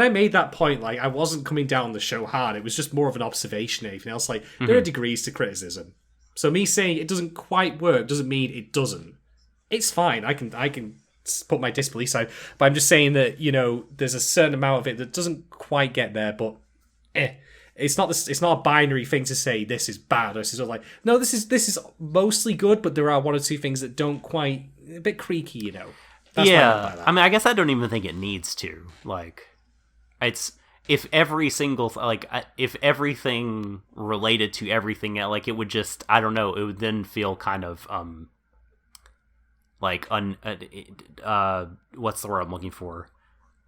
I made that point, I wasn't coming down the show hard. It was just more of an observation. Anything else, there are degrees to criticism. So me saying it doesn't quite work doesn't mean it doesn't. It's fine. I can put my disbelief aside, but I'm just saying that, you know, there's a certain amount of it that doesn't quite get there, but it's not a binary thing to say this is bad or this is like, no, this is mostly good, but there are one or two things that don't quite, a bit creaky, you know. That's yeah, I mean, I guess I don't even think it needs to. Like, it's if every single if everything related to everything, like it would just, I don't know, it would then feel kind of what's the word I'm looking for?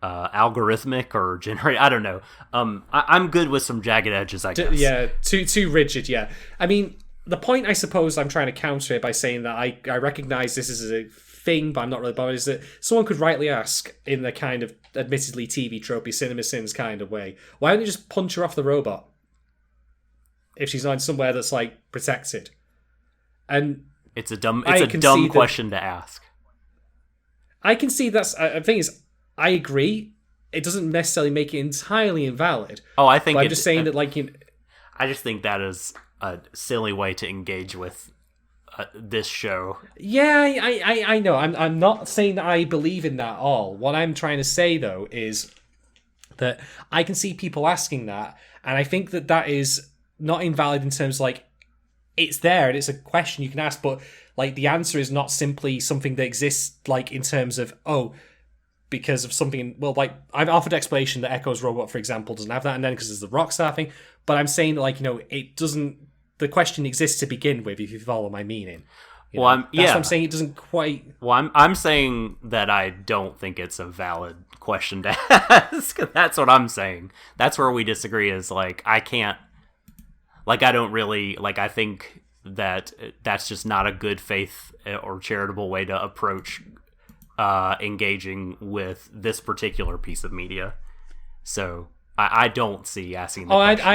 Algorithmic or generate. I don't know. I'm good with some jagged edges, I guess. Yeah, too rigid. Yeah, I mean, the point I suppose I'm trying to counter it by saying that I recognize this is a thing, but I'm not really bothered, is that someone could rightly ask in the kind of admittedly TV tropey cinema sins kind of way, why don't you just punch her off the robot if she's not somewhere that's like protected? And it's a dumb question to ask. I can see that's the thing is, I agree. It doesn't necessarily make it entirely invalid. Oh, I think I'm just saying that, like, I just think that is a silly way to engage with this show. Yeah, I know. I'm not saying that I believe in that at all. What I'm trying to say though is that I can see people asking that, and I think that that is not invalid in terms of, like, it's there and it's a question you can ask, but like the answer is not simply something that exists, like in terms of because of something. Well, like I've offered explanation that Echo's robot, for example, doesn't have that, and then because there's the Rockstar thing. But I'm saying that, like, you know, it doesn't. The question exists to begin with, if you follow my meaning. That's what I'm saying. It doesn't quite. Well, I'm saying that I don't think it's a valid question to ask. That's what I'm saying. That's where we disagree. Is like I can't. Like I don't really like. I think that that's just not a good faith or charitable way to approach engaging with this particular piece of media. So I don't see asking the question.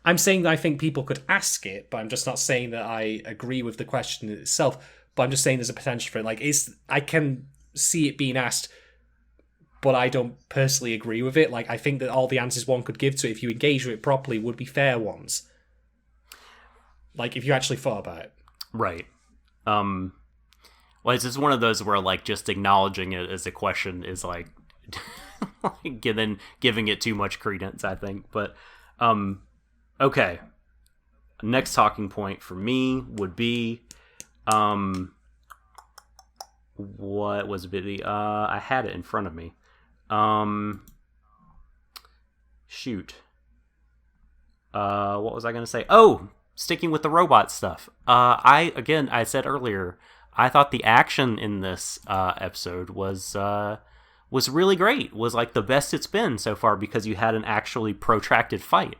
I'm saying that I think people could ask it, but I'm just not saying that I agree with the question itself. But I'm just saying there's a potential for it. Like, I can see it being asked, but I don't personally agree with it. Like, I think that all the answers one could give to it, if you engage with it properly, would be fair ones. Like, if you actually thought about it. Right. Well, it's just one of those where, like, just acknowledging it as a question is, like, giving it too much credence, I think. But, okay. Next talking point for me would be, what was it? I had it in front of me. Shoot. What was I going to say? Oh, sticking with the robot stuff. I said earlier, I thought the action in this episode was really great. Was like the best it's been so far, because you had an actually protracted fight.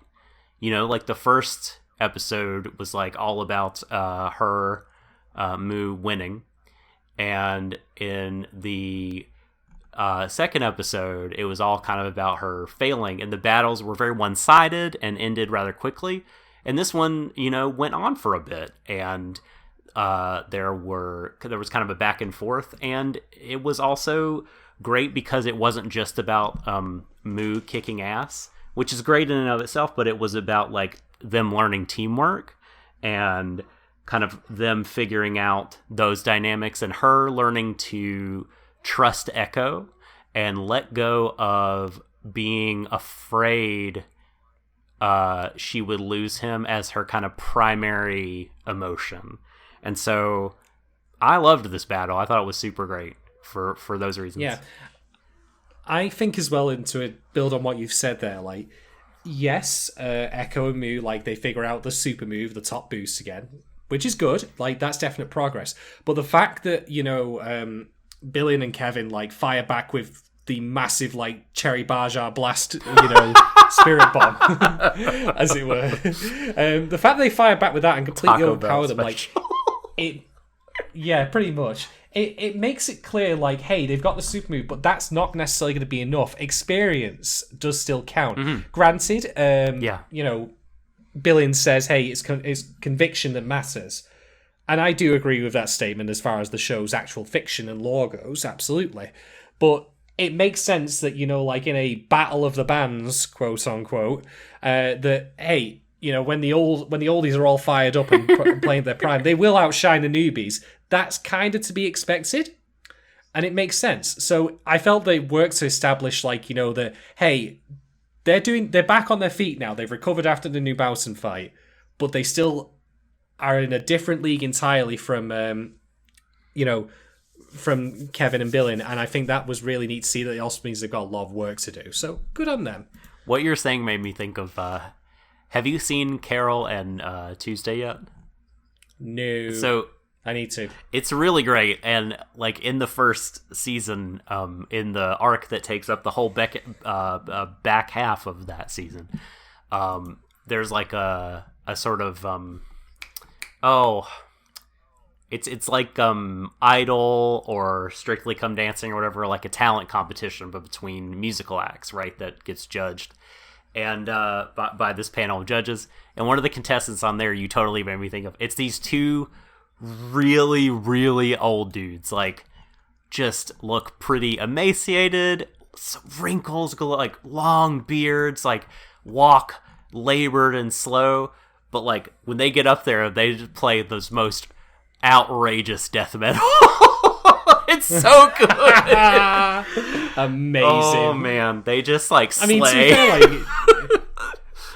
You know, like the first episode was like all about her Mu winning, and in the second episode, it was all kind of about her failing, and the battles were very one-sided and ended rather quickly. And this one, you know, went on for a bit, and there was kind of a back and forth, and it was also great because it wasn't just about Mu kicking ass, which is great in and of itself, but it was about like them learning teamwork and kind of them figuring out those dynamics, and her learning to trust Echo and let go of being afraid she would lose him as her kind of primary emotion. And so I loved this battle. I thought it was super great for those reasons. Yeah. I think as well, and to build on what you've said there, like, yes, Echo and Mu, like, they figure out the super move, the top boost again, which is good. Like, that's definite progress. But the fact that, you know, Billion and Kevin, like, fire back with the massive, like, Cherry Barjar blast, you know, spirit bomb, as it were. The fact that they fire back with that and completely overpower them, like, yeah, pretty much. It makes it clear, like, hey, they've got the super move, but that's not necessarily going to be enough. Experience does still count. Mm-hmm. Granted, you know, Billion says, hey, it's conviction that matters. And I do agree with that statement as far as the show's actual fiction and lore goes, absolutely. But it makes sense that, like in a battle of the bands, quote unquote, that, hey, when the oldies are all fired up and playing their prime, they will outshine the newbies. That's kind of to be expected, and it makes sense. So I felt they worked to establish, like, that, hey, they're back on their feet now. They've recovered after the New Bowson fight, but they still are in a different league entirely from from Kevin and Billin, and I think that was really neat to see that it also means they've got a lot of work to do. So good on them. What you're saying made me think of, have you seen Carol and Tuesday yet? No. So I need to. It's really great, and like in the first season, in the arc that takes up the whole back half of that season, there's like a sort of it's like Idol or Strictly Come Dancing or whatever, like a talent competition, but between musical acts, right? That gets judged, and by this panel of judges. And one of the contestants on there, you totally made me think of. It's these two really, really old dudes, like just look pretty emaciated, some wrinkles, like long beards, like walk labored and slow. But like when they get up there, they just play those most outrageous death metal. It's so good. Amazing. Oh man, they just like slay.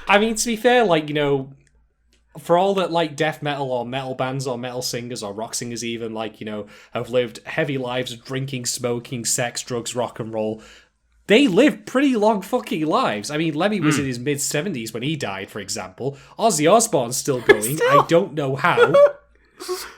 To be fair, like, for all that, like, death metal or metal bands or metal singers or rock singers even, like, have lived heavy lives of drinking, smoking, sex, drugs, rock and roll, they live pretty long fucking lives. I mean, Lemmy was in his mid-70s when he died, for example. Ozzy Osbourne's still going. I don't know how.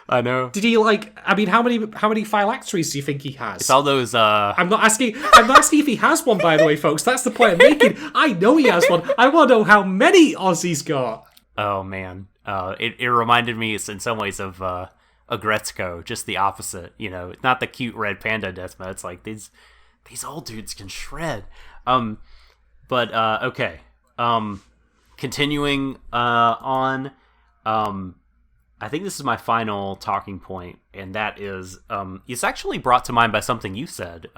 I know. Did he, how many phylacteries do you think he has? It's all those, I'm not asking if he has one, by the way, folks. That's the point I'm making. I know he has one. I want to know how many Ozzy's got. Oh, man. It reminded me in some ways of Agretzko, just the opposite. Not the cute red panda death metal. It's like these old dudes can shred. But okay. Continuing on. I think this is my final talking point, and that is, it's actually brought to mind by something you said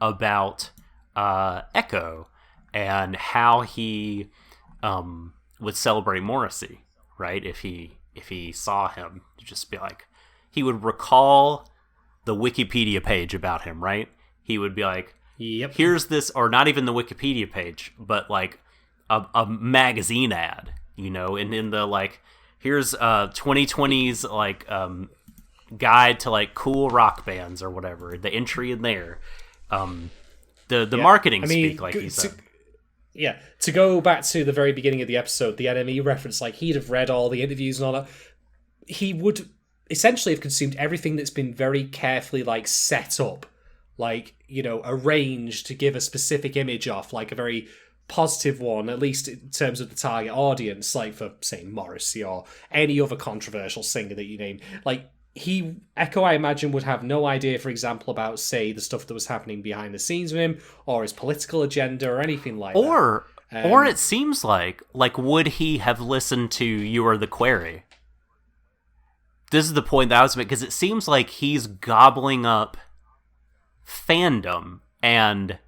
about Echo and how he would celebrate Morrissey, right? If he saw him, to just be like, he would recall the Wikipedia page about him, right? He would be like, "Yep, here's this," or not even the Wikipedia page, but like a magazine ad, and in the like, here's 2020's like guide to like cool rock bands or whatever. The entry in there, the marketing speak, like he said. To go back to the very beginning of the episode, the NME reference, like, he'd have read all the interviews and all that. He would essentially have consumed everything that's been very carefully, like, set up, like, arranged to give a specific image off, like a very positive one, at least in terms of the target audience, like for, say, Morrissey or any other controversial singer that you name. Like, Echo, I imagine, would have no idea, for example, about, say, the stuff that was happening behind the scenes with him, or his political agenda, or anything like that. Or it seems like, would he have listened to You Are the Query? This is the point that I was making, because it seems like he's gobbling up fandom and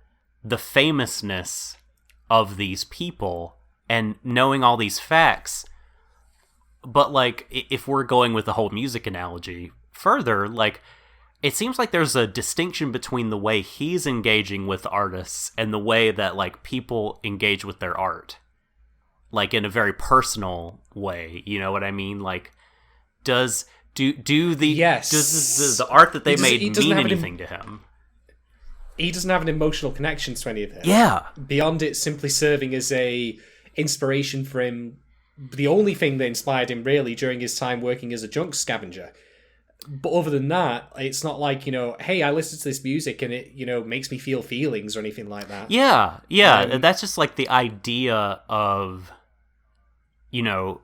the famousness of these people and knowing all these facts. But, like, if we're going with the whole music analogy further, like, it seems like there's a distinction between the way he's engaging with artists and the way that, like, people engage with their art. Like, in a very personal way, you know what I mean? Like, does the art that they made mean anything to him? He doesn't have an emotional connection to any of it. Yeah. Beyond it simply serving as a inspiration for him, the only thing that inspired him really during his time working as a junk scavenger. But other than that, it's not like, hey, I listen to this music and it, makes me feel feelings or anything like that. Yeah. That's just like the idea of,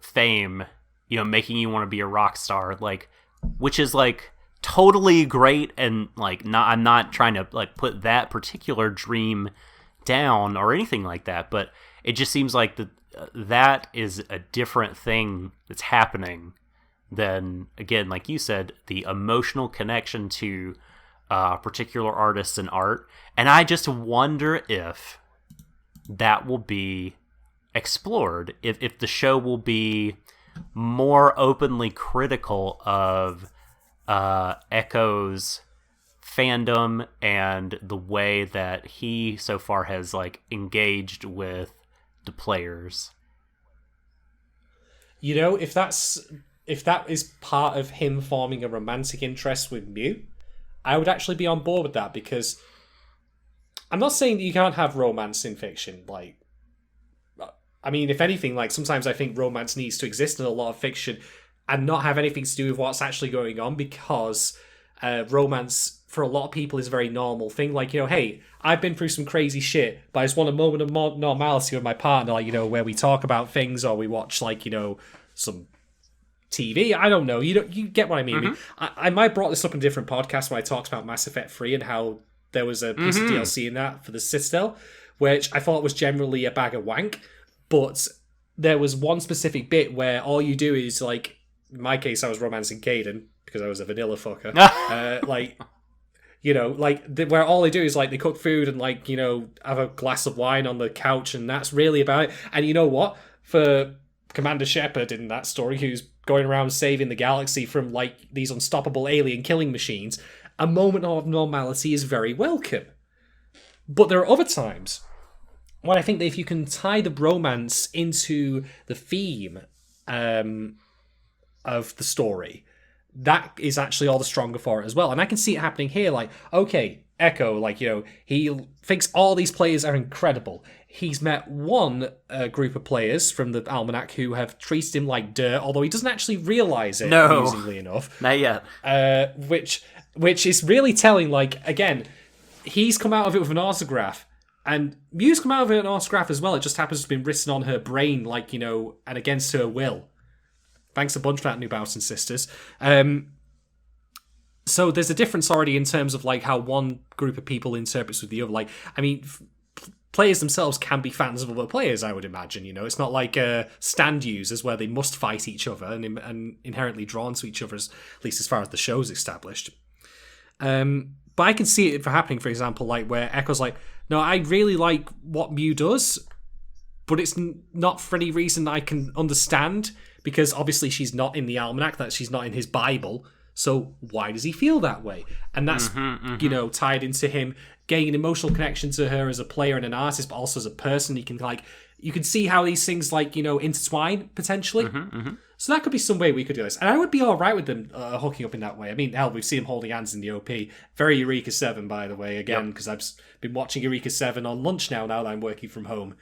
fame, making you want to be a rock star, like, which is like totally great, and like, I'm not trying to like put that particular dream down or anything like that, but it just seems like that is a different thing that's happening than, again, like you said, the emotional connection to particular artists and art, and I just wonder if that will be explored, if the show will be more openly critical of Echo's fandom and the way that he so far has like engaged with the players. You know, if that is part of him forming a romantic interest with Mew, I would actually be on board with that, because I'm not saying that you can't have romance in fiction. Like, I mean, if anything, like sometimes I think romance needs to exist in a lot of fiction and not have anything to do with what's actually going on, because romance for a lot of people is a very normal thing. Like, you know, hey, I've been through some crazy shit, but I just want a moment of normality with my partner, like, you know, where we talk about things or we watch, like, you know, some TV. I don't know. You get what I mean. Mm-hmm. I might have brought this up in a different podcast when I talked about Mass Effect 3 and how there was a piece of DLC in that for the Citadel, which I thought was generally a bag of wank, but there was one specific bit where all you do is, like, in my case, I was romancing Caden because I was a vanilla fucker. Like, you know, like, where all they do is, like, they cook food and, like, you know, have a glass of wine on the couch, and that's really about it. And you know what? For Commander Shepard in that story, who's going around saving the galaxy from, like, these unstoppable alien killing machines, a moment of normality is very welcome. But there are other times when I think that if you can tie the bromance into the theme of the story, that is actually all the stronger for it as well. And I can see it happening here. Like, okay, Echo, like, you know, he thinks all these players are incredible. He's met one group of players from the Almanac who have treated him like dirt, although he doesn't actually realise it, amusingly enough. Not yet. Which is really telling. Like, again, he's come out of it with an autograph, and Mew's come out of it with an autograph as well. It just happens to have been written on her brain, like, you know, and against her will. Thanks a bunch for that, New Bowson sisters. So there's a difference already in terms of, like, how one group of people interprets with the other. Like, I mean, players themselves can be fans of other players, I would imagine. You know, it's not like stand users where they must fight each other and inherently drawn to each other, at least as far as the show's established. But I can see it for happening, for example, like where Echo's like, no, I really like what Mew does, but it's not for any reason I can understand, because obviously she's not in the Almanac, that she's not in his Bible. So why does he feel that way? And that's, you know, tied into him getting an emotional connection to her as a player and an artist, but also as a person. He can, like, you can see how these things, like, you know, intertwine potentially. So that could be some way we could do this. And I would be all right with them hooking up in that way. I mean, hell, we've seen them holding hands in the OP. Very Eureka 7, by the way, again, because I've been watching Eureka 7 on lunch now that I'm working from home.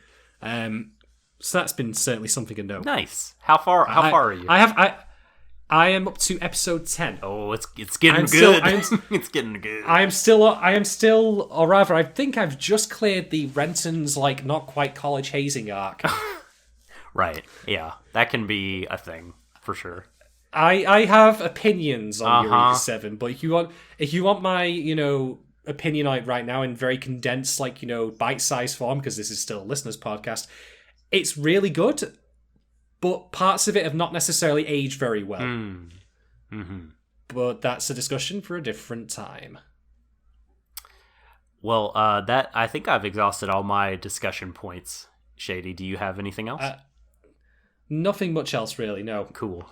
So that's been certainly something to note. Nice. How far are you? I am up to episode 10. Oh, it's getting good. It's getting good. I am still, or rather, I think I've just cleared the Renton's, like, not quite college hazing arc. Right. Yeah, that can be a thing for sure. I have opinions on Eureka 7, but if you want my, you know, opinion on it right now in very condensed, like, you know, bite-sized form, because this is still a listener's podcast, it's really good, but parts of it have not necessarily aged very well. But that's a discussion for a different time. Well, that I think I've exhausted all my discussion points. Shady, do you have anything else? Nothing much else, really, no. Cool.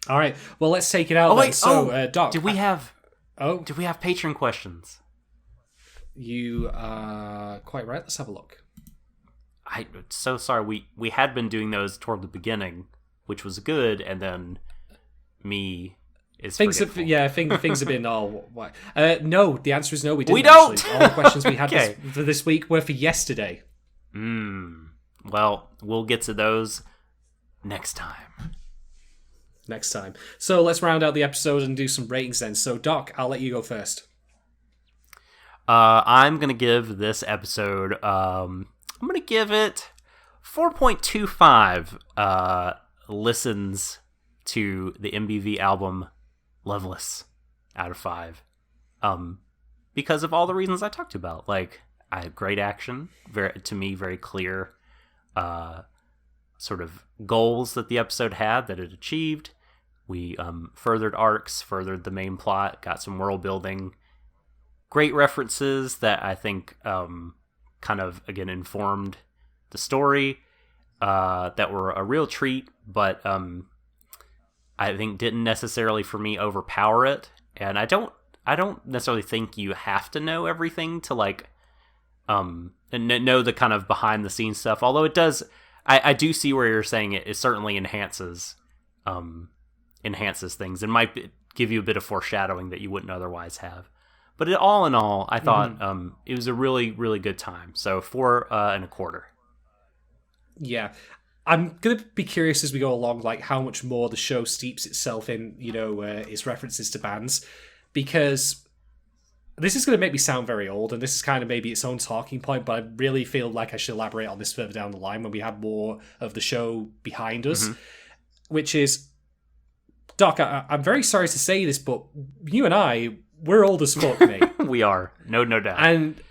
All right, well, let's take it out then. So, Doc... Do we have patron questions? You are quite right. Let's have a look. I'm so sorry. We had been doing those toward the beginning, which was good, and then me is things forgetful. Things have been all. No, the answer is no. We didn't. We don't. Actually. All the questions we had Okay. for this week were for yesterday. Well, we'll get to those next time. So let's round out the episode and do some ratings then. So, Doc, I'll let you go first. I'm gonna give this episode. I'm gonna give it 4.25 listens to the MBV album Loveless out of 5. Because of all the reasons I talked about. Like, I had great action, very clear sort of goals that the episode had that it achieved. We furthered arcs, furthered the main plot, got some world building, great references that I think kind of, again, informed the story, that were a real treat, but I think didn't necessarily, for me, overpower it. And I don't necessarily think you have to know everything to, like, and know the kind of behind-the-scenes stuff, although it does... I do see where you're saying it certainly enhances things and might give you a bit of foreshadowing that you wouldn't otherwise have. But all in all, I thought it was a really, really good time. So 4.25. Yeah. I'm going to be curious as we go along, like how much more the show steeps itself in, its references to bands, because this is going to make me sound very old, and this is kind of maybe its own talking point, but I really feel like I should elaborate on this further down the line when we have more of the show behind us, which is, Doc, I'm very sorry to say this, but you and we're old as fuck, mate. We are. No doubt.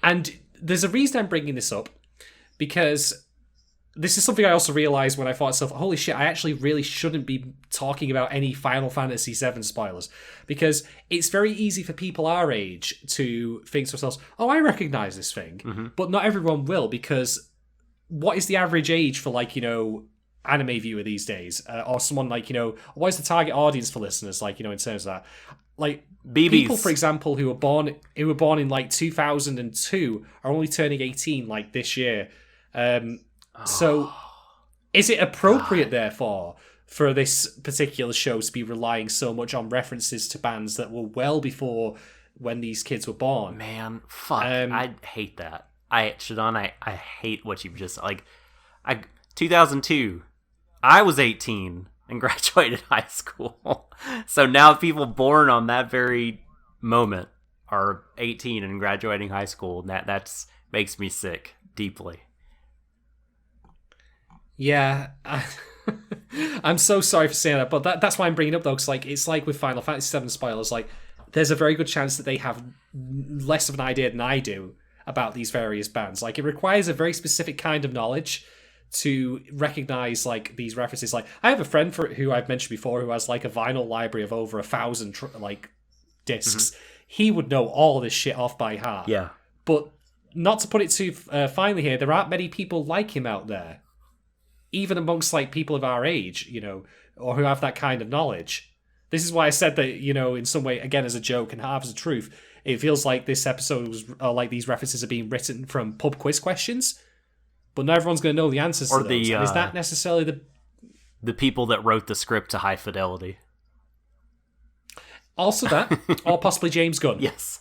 And there's a reason I'm bringing this up, because this is something I also realized when I thought to myself, holy shit, I actually really shouldn't be talking about any Final Fantasy VII spoilers, because it's very easy for people our age to think to themselves, oh, I recognize this thing, but not everyone will, because what is the average age for, like, anime viewer these days? Or someone like, what is the target audience for listeners, like, in terms of that? Like, BBs. People, for example, who were born in, like, 2002 are only turning 18, like, this year. So, is it appropriate, therefore, for this particular show to be relying so much on references to bands that were well before when these kids were born? Man, fuck. I hate that. Shadon, I hate what you've just... 2002, I was 18 and graduated high school. So now people born on that very moment are 18 and graduating high school. And that's makes me sick, deeply. Yeah, I'm so sorry for saying that, but that's why I'm bringing it up, though, because it's like with Final Fantasy VII spoilers, like, there's a very good chance that they have less of an idea than I do about these various bands. Like, it requires a very specific kind of knowledge to recognize, like, these references. Like, I have a friend who I've mentioned before who has, like, a vinyl library of over 1,000 discs. He would know all this shit off by heart. Yeah. But not to put it too finely here, there aren't many people like him out there, even amongst, like, people of our age, or who have that kind of knowledge. This is why I said that, in some way, again, as a joke and half as a truth, it feels like this episode was, like, these references are being written from pub quiz questions, but not everyone's going to know the answers to those. And is that necessarily the people that wrote the script to High Fidelity? Also that, or possibly James Gunn. Yes.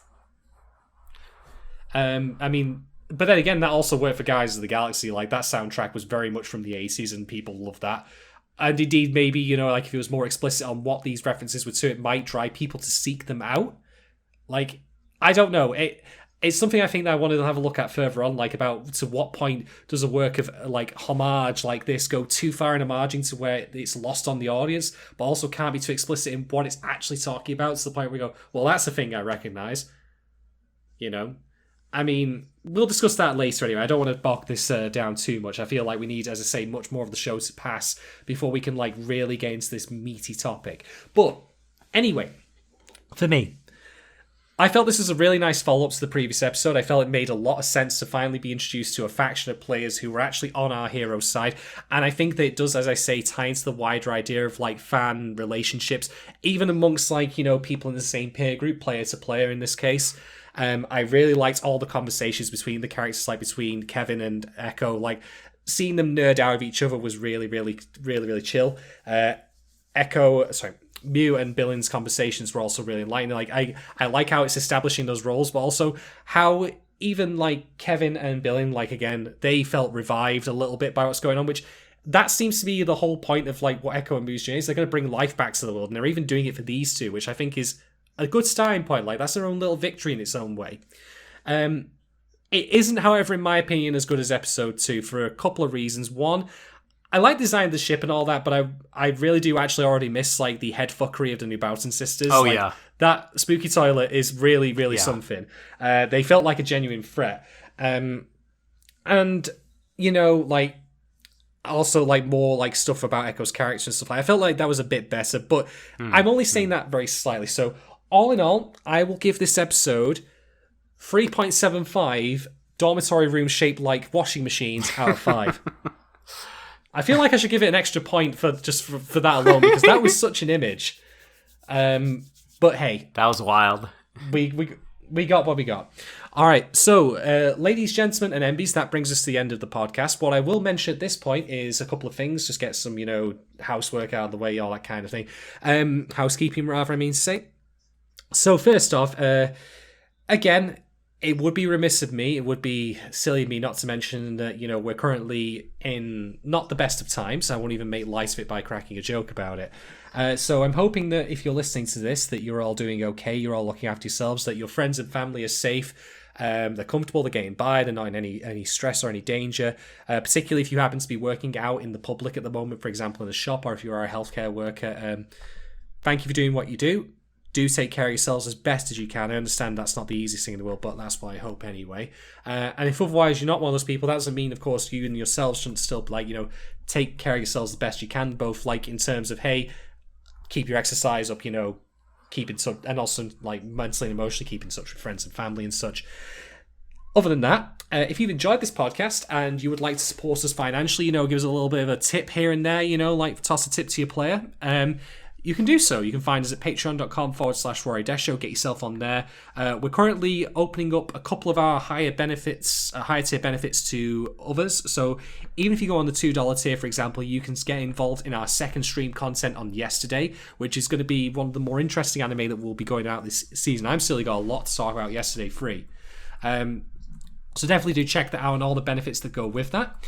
I mean... But then again, that also worked for Guardians of the Galaxy. Like, that soundtrack was very much from the 80s, and people loved that. And indeed, maybe, like, if it was more explicit on what these references were to, it might drive people to seek them out. Like, I don't know. It's something I think that I wanted to have a look at further on, like, about to what point does a work of, like, homage like this go too far in homaging to where it's lost on the audience, but also can't be too explicit in what it's actually talking about, to the point where we go, well, that's a thing I recognize. I mean, we'll discuss that later anyway. I don't want to bog this down too much. I feel like we need, as I say, much more of the show to pass before we can, like, really get into this meaty topic. But anyway, for me, I felt this was a really nice follow-up to the previous episode. I felt it made a lot of sense to finally be introduced to a faction of players who were actually on our hero's side. And I think that it does, as I say, tie into the wider idea of, like, fan relationships, even amongst, like, people in the same peer group, player to player in this case. I really liked all the conversations between the characters, like between Kevin and Echo. Like, seeing them nerd out of each other was really, really, really, really chill. Mew and Billin's conversations were also really enlightening. Like, I like how it's establishing those roles, but also how even, like, Kevin and Billin, like, again, they felt revived a little bit by what's going on, which that seems to be the whole point of, like, what Echo and Mew's journey is. They're going to bring life back to the world, and they're even doing it for these two, which I think is a good starting point. Like, that's their own little victory in its own way. It isn't, however, in my opinion, as good as episode 2 for a couple of reasons. One, I like the design of the ship and all that, but I really do actually already miss, like, the head fuckery of the New Boughton sisters. Oh, like, yeah. That spooky toilet is really, really something. They felt like a genuine threat. And, like, also, like, more, like, stuff about Echo's character and stuff. I felt like that was a bit better, but I'm only saying that very slightly. So, all in all, I will give this episode 3.75 dormitory rooms shaped like washing machines out of 5. I feel like I should give it an extra point for that alone, because that was such an image. But hey, that was wild. We got what we got. All right, so ladies, gentlemen, and MBs, that brings us to the end of the podcast. What I will mention at this point is a couple of things, just get some, housework out of the way, all that kind of thing. Housekeeping, rather, I mean to say. So first off, again, it would be remiss of me, it would be silly of me not to mention that, we're currently in not the best of times. I won't even make light of it by cracking a joke about it. So I'm hoping that if you're listening to this, that you're all doing okay, you're all looking after yourselves, that your friends and family are safe, they're comfortable, they're getting by, they're not in any stress or any danger, particularly if you happen to be working out in the public at the moment, for example, in a shop, or if you are a healthcare worker. Thank you for doing what you do. Do take care of yourselves as best as you can. I understand that's not the easiest thing in the world, but that's what I hope anyway. And if otherwise you're not one of those people, that doesn't mean, of course, you and yourselves shouldn't still, take care of yourselves the best you can, both, in terms of, hey, keep your exercise up, keep in touch, and also, mentally and emotionally keep in touch with friends and family and such. Other than that, if you've enjoyed this podcast and you would like to support us financially, give us a little bit of a tip here and there, toss a tip to your player, you can do so. You can find us at patreon.com/Warui Deshou. Get yourself on there. We're currently opening up a couple of our higher tier benefits to others. So even if you go on the $2 tier, for example, you can get involved in our second stream content on yesterday, which is going to be one of the more interesting anime that will be going out this season. I've still got a lot to talk about yesterday free. So definitely do check that out and all the benefits that go with that.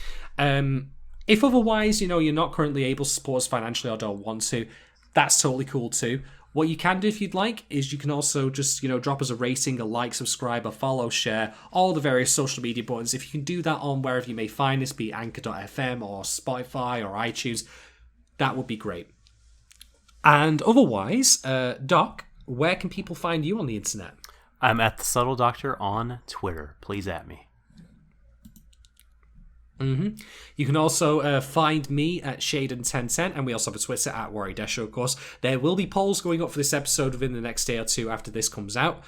If otherwise, you're not currently able to support us financially or don't want to, that's totally cool too. What you can do if you'd like is you can also just, drop us a rating, a like, subscribe, a follow, share, all the various social media buttons. If you can do that on wherever you may find this, be it Anchor.fm or Spotify or iTunes, that would be great. And otherwise, Doc, where can people find you on the internet? I'm at the Subtle Doctor on Twitter. Please at me. You can also find me at Shadon1010, and we also have a Twitter at Warui Deshou, of course. There will be polls going up for this episode within the next day or two after this comes out.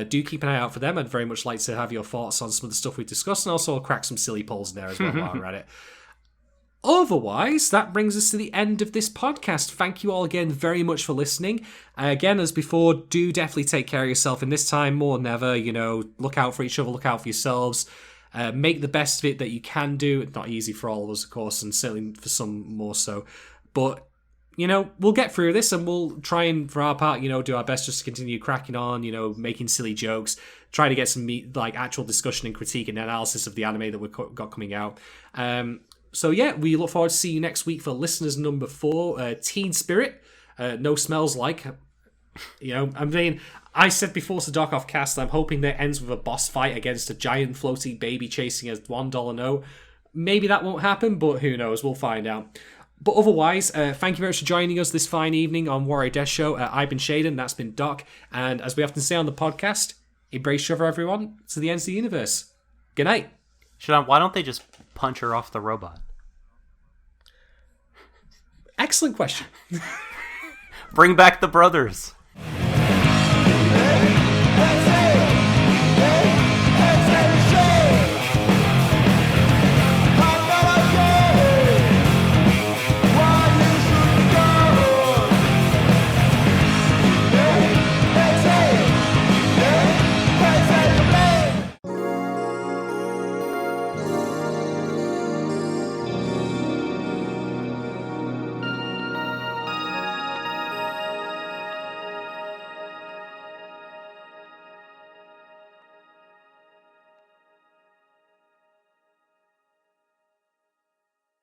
Do keep an eye out for them. I'd very much like to have your thoughts on some of the stuff we've discussed, and also I'll crack some silly polls in there as well while we're at it. Otherwise, that brings us to the end of this podcast. Thank you all again very much for listening. Again, as before, do definitely take care of yourself in this time more than ever. Look out for each other, look out for yourselves. Make the best of it that you can do. It's not easy for all of us, of course, and certainly for some more so. But, we'll get through this, and we'll try and, for our part, do our best just to continue cracking on, making silly jokes, try to get some actual discussion and critique and analysis of the anime that we've got coming out. So yeah, we look forward to seeing you next week for listeners number 4, Teen Spirit. No smells like. I said before to Doc off cast, I'm hoping that it ends with a boss fight against a giant floating baby chasing a $1 note. Maybe that won't happen, but who knows? We'll find out. But otherwise, thank you very much for joining us this fine evening on Warui Deshou. I've been Shadon, that's been Doc, and as we often say on the podcast, embrace each other, everyone, to the ends of the universe. Good night. Shadon, why don't they just punch her off the robot? Excellent question. Bring back the brothers.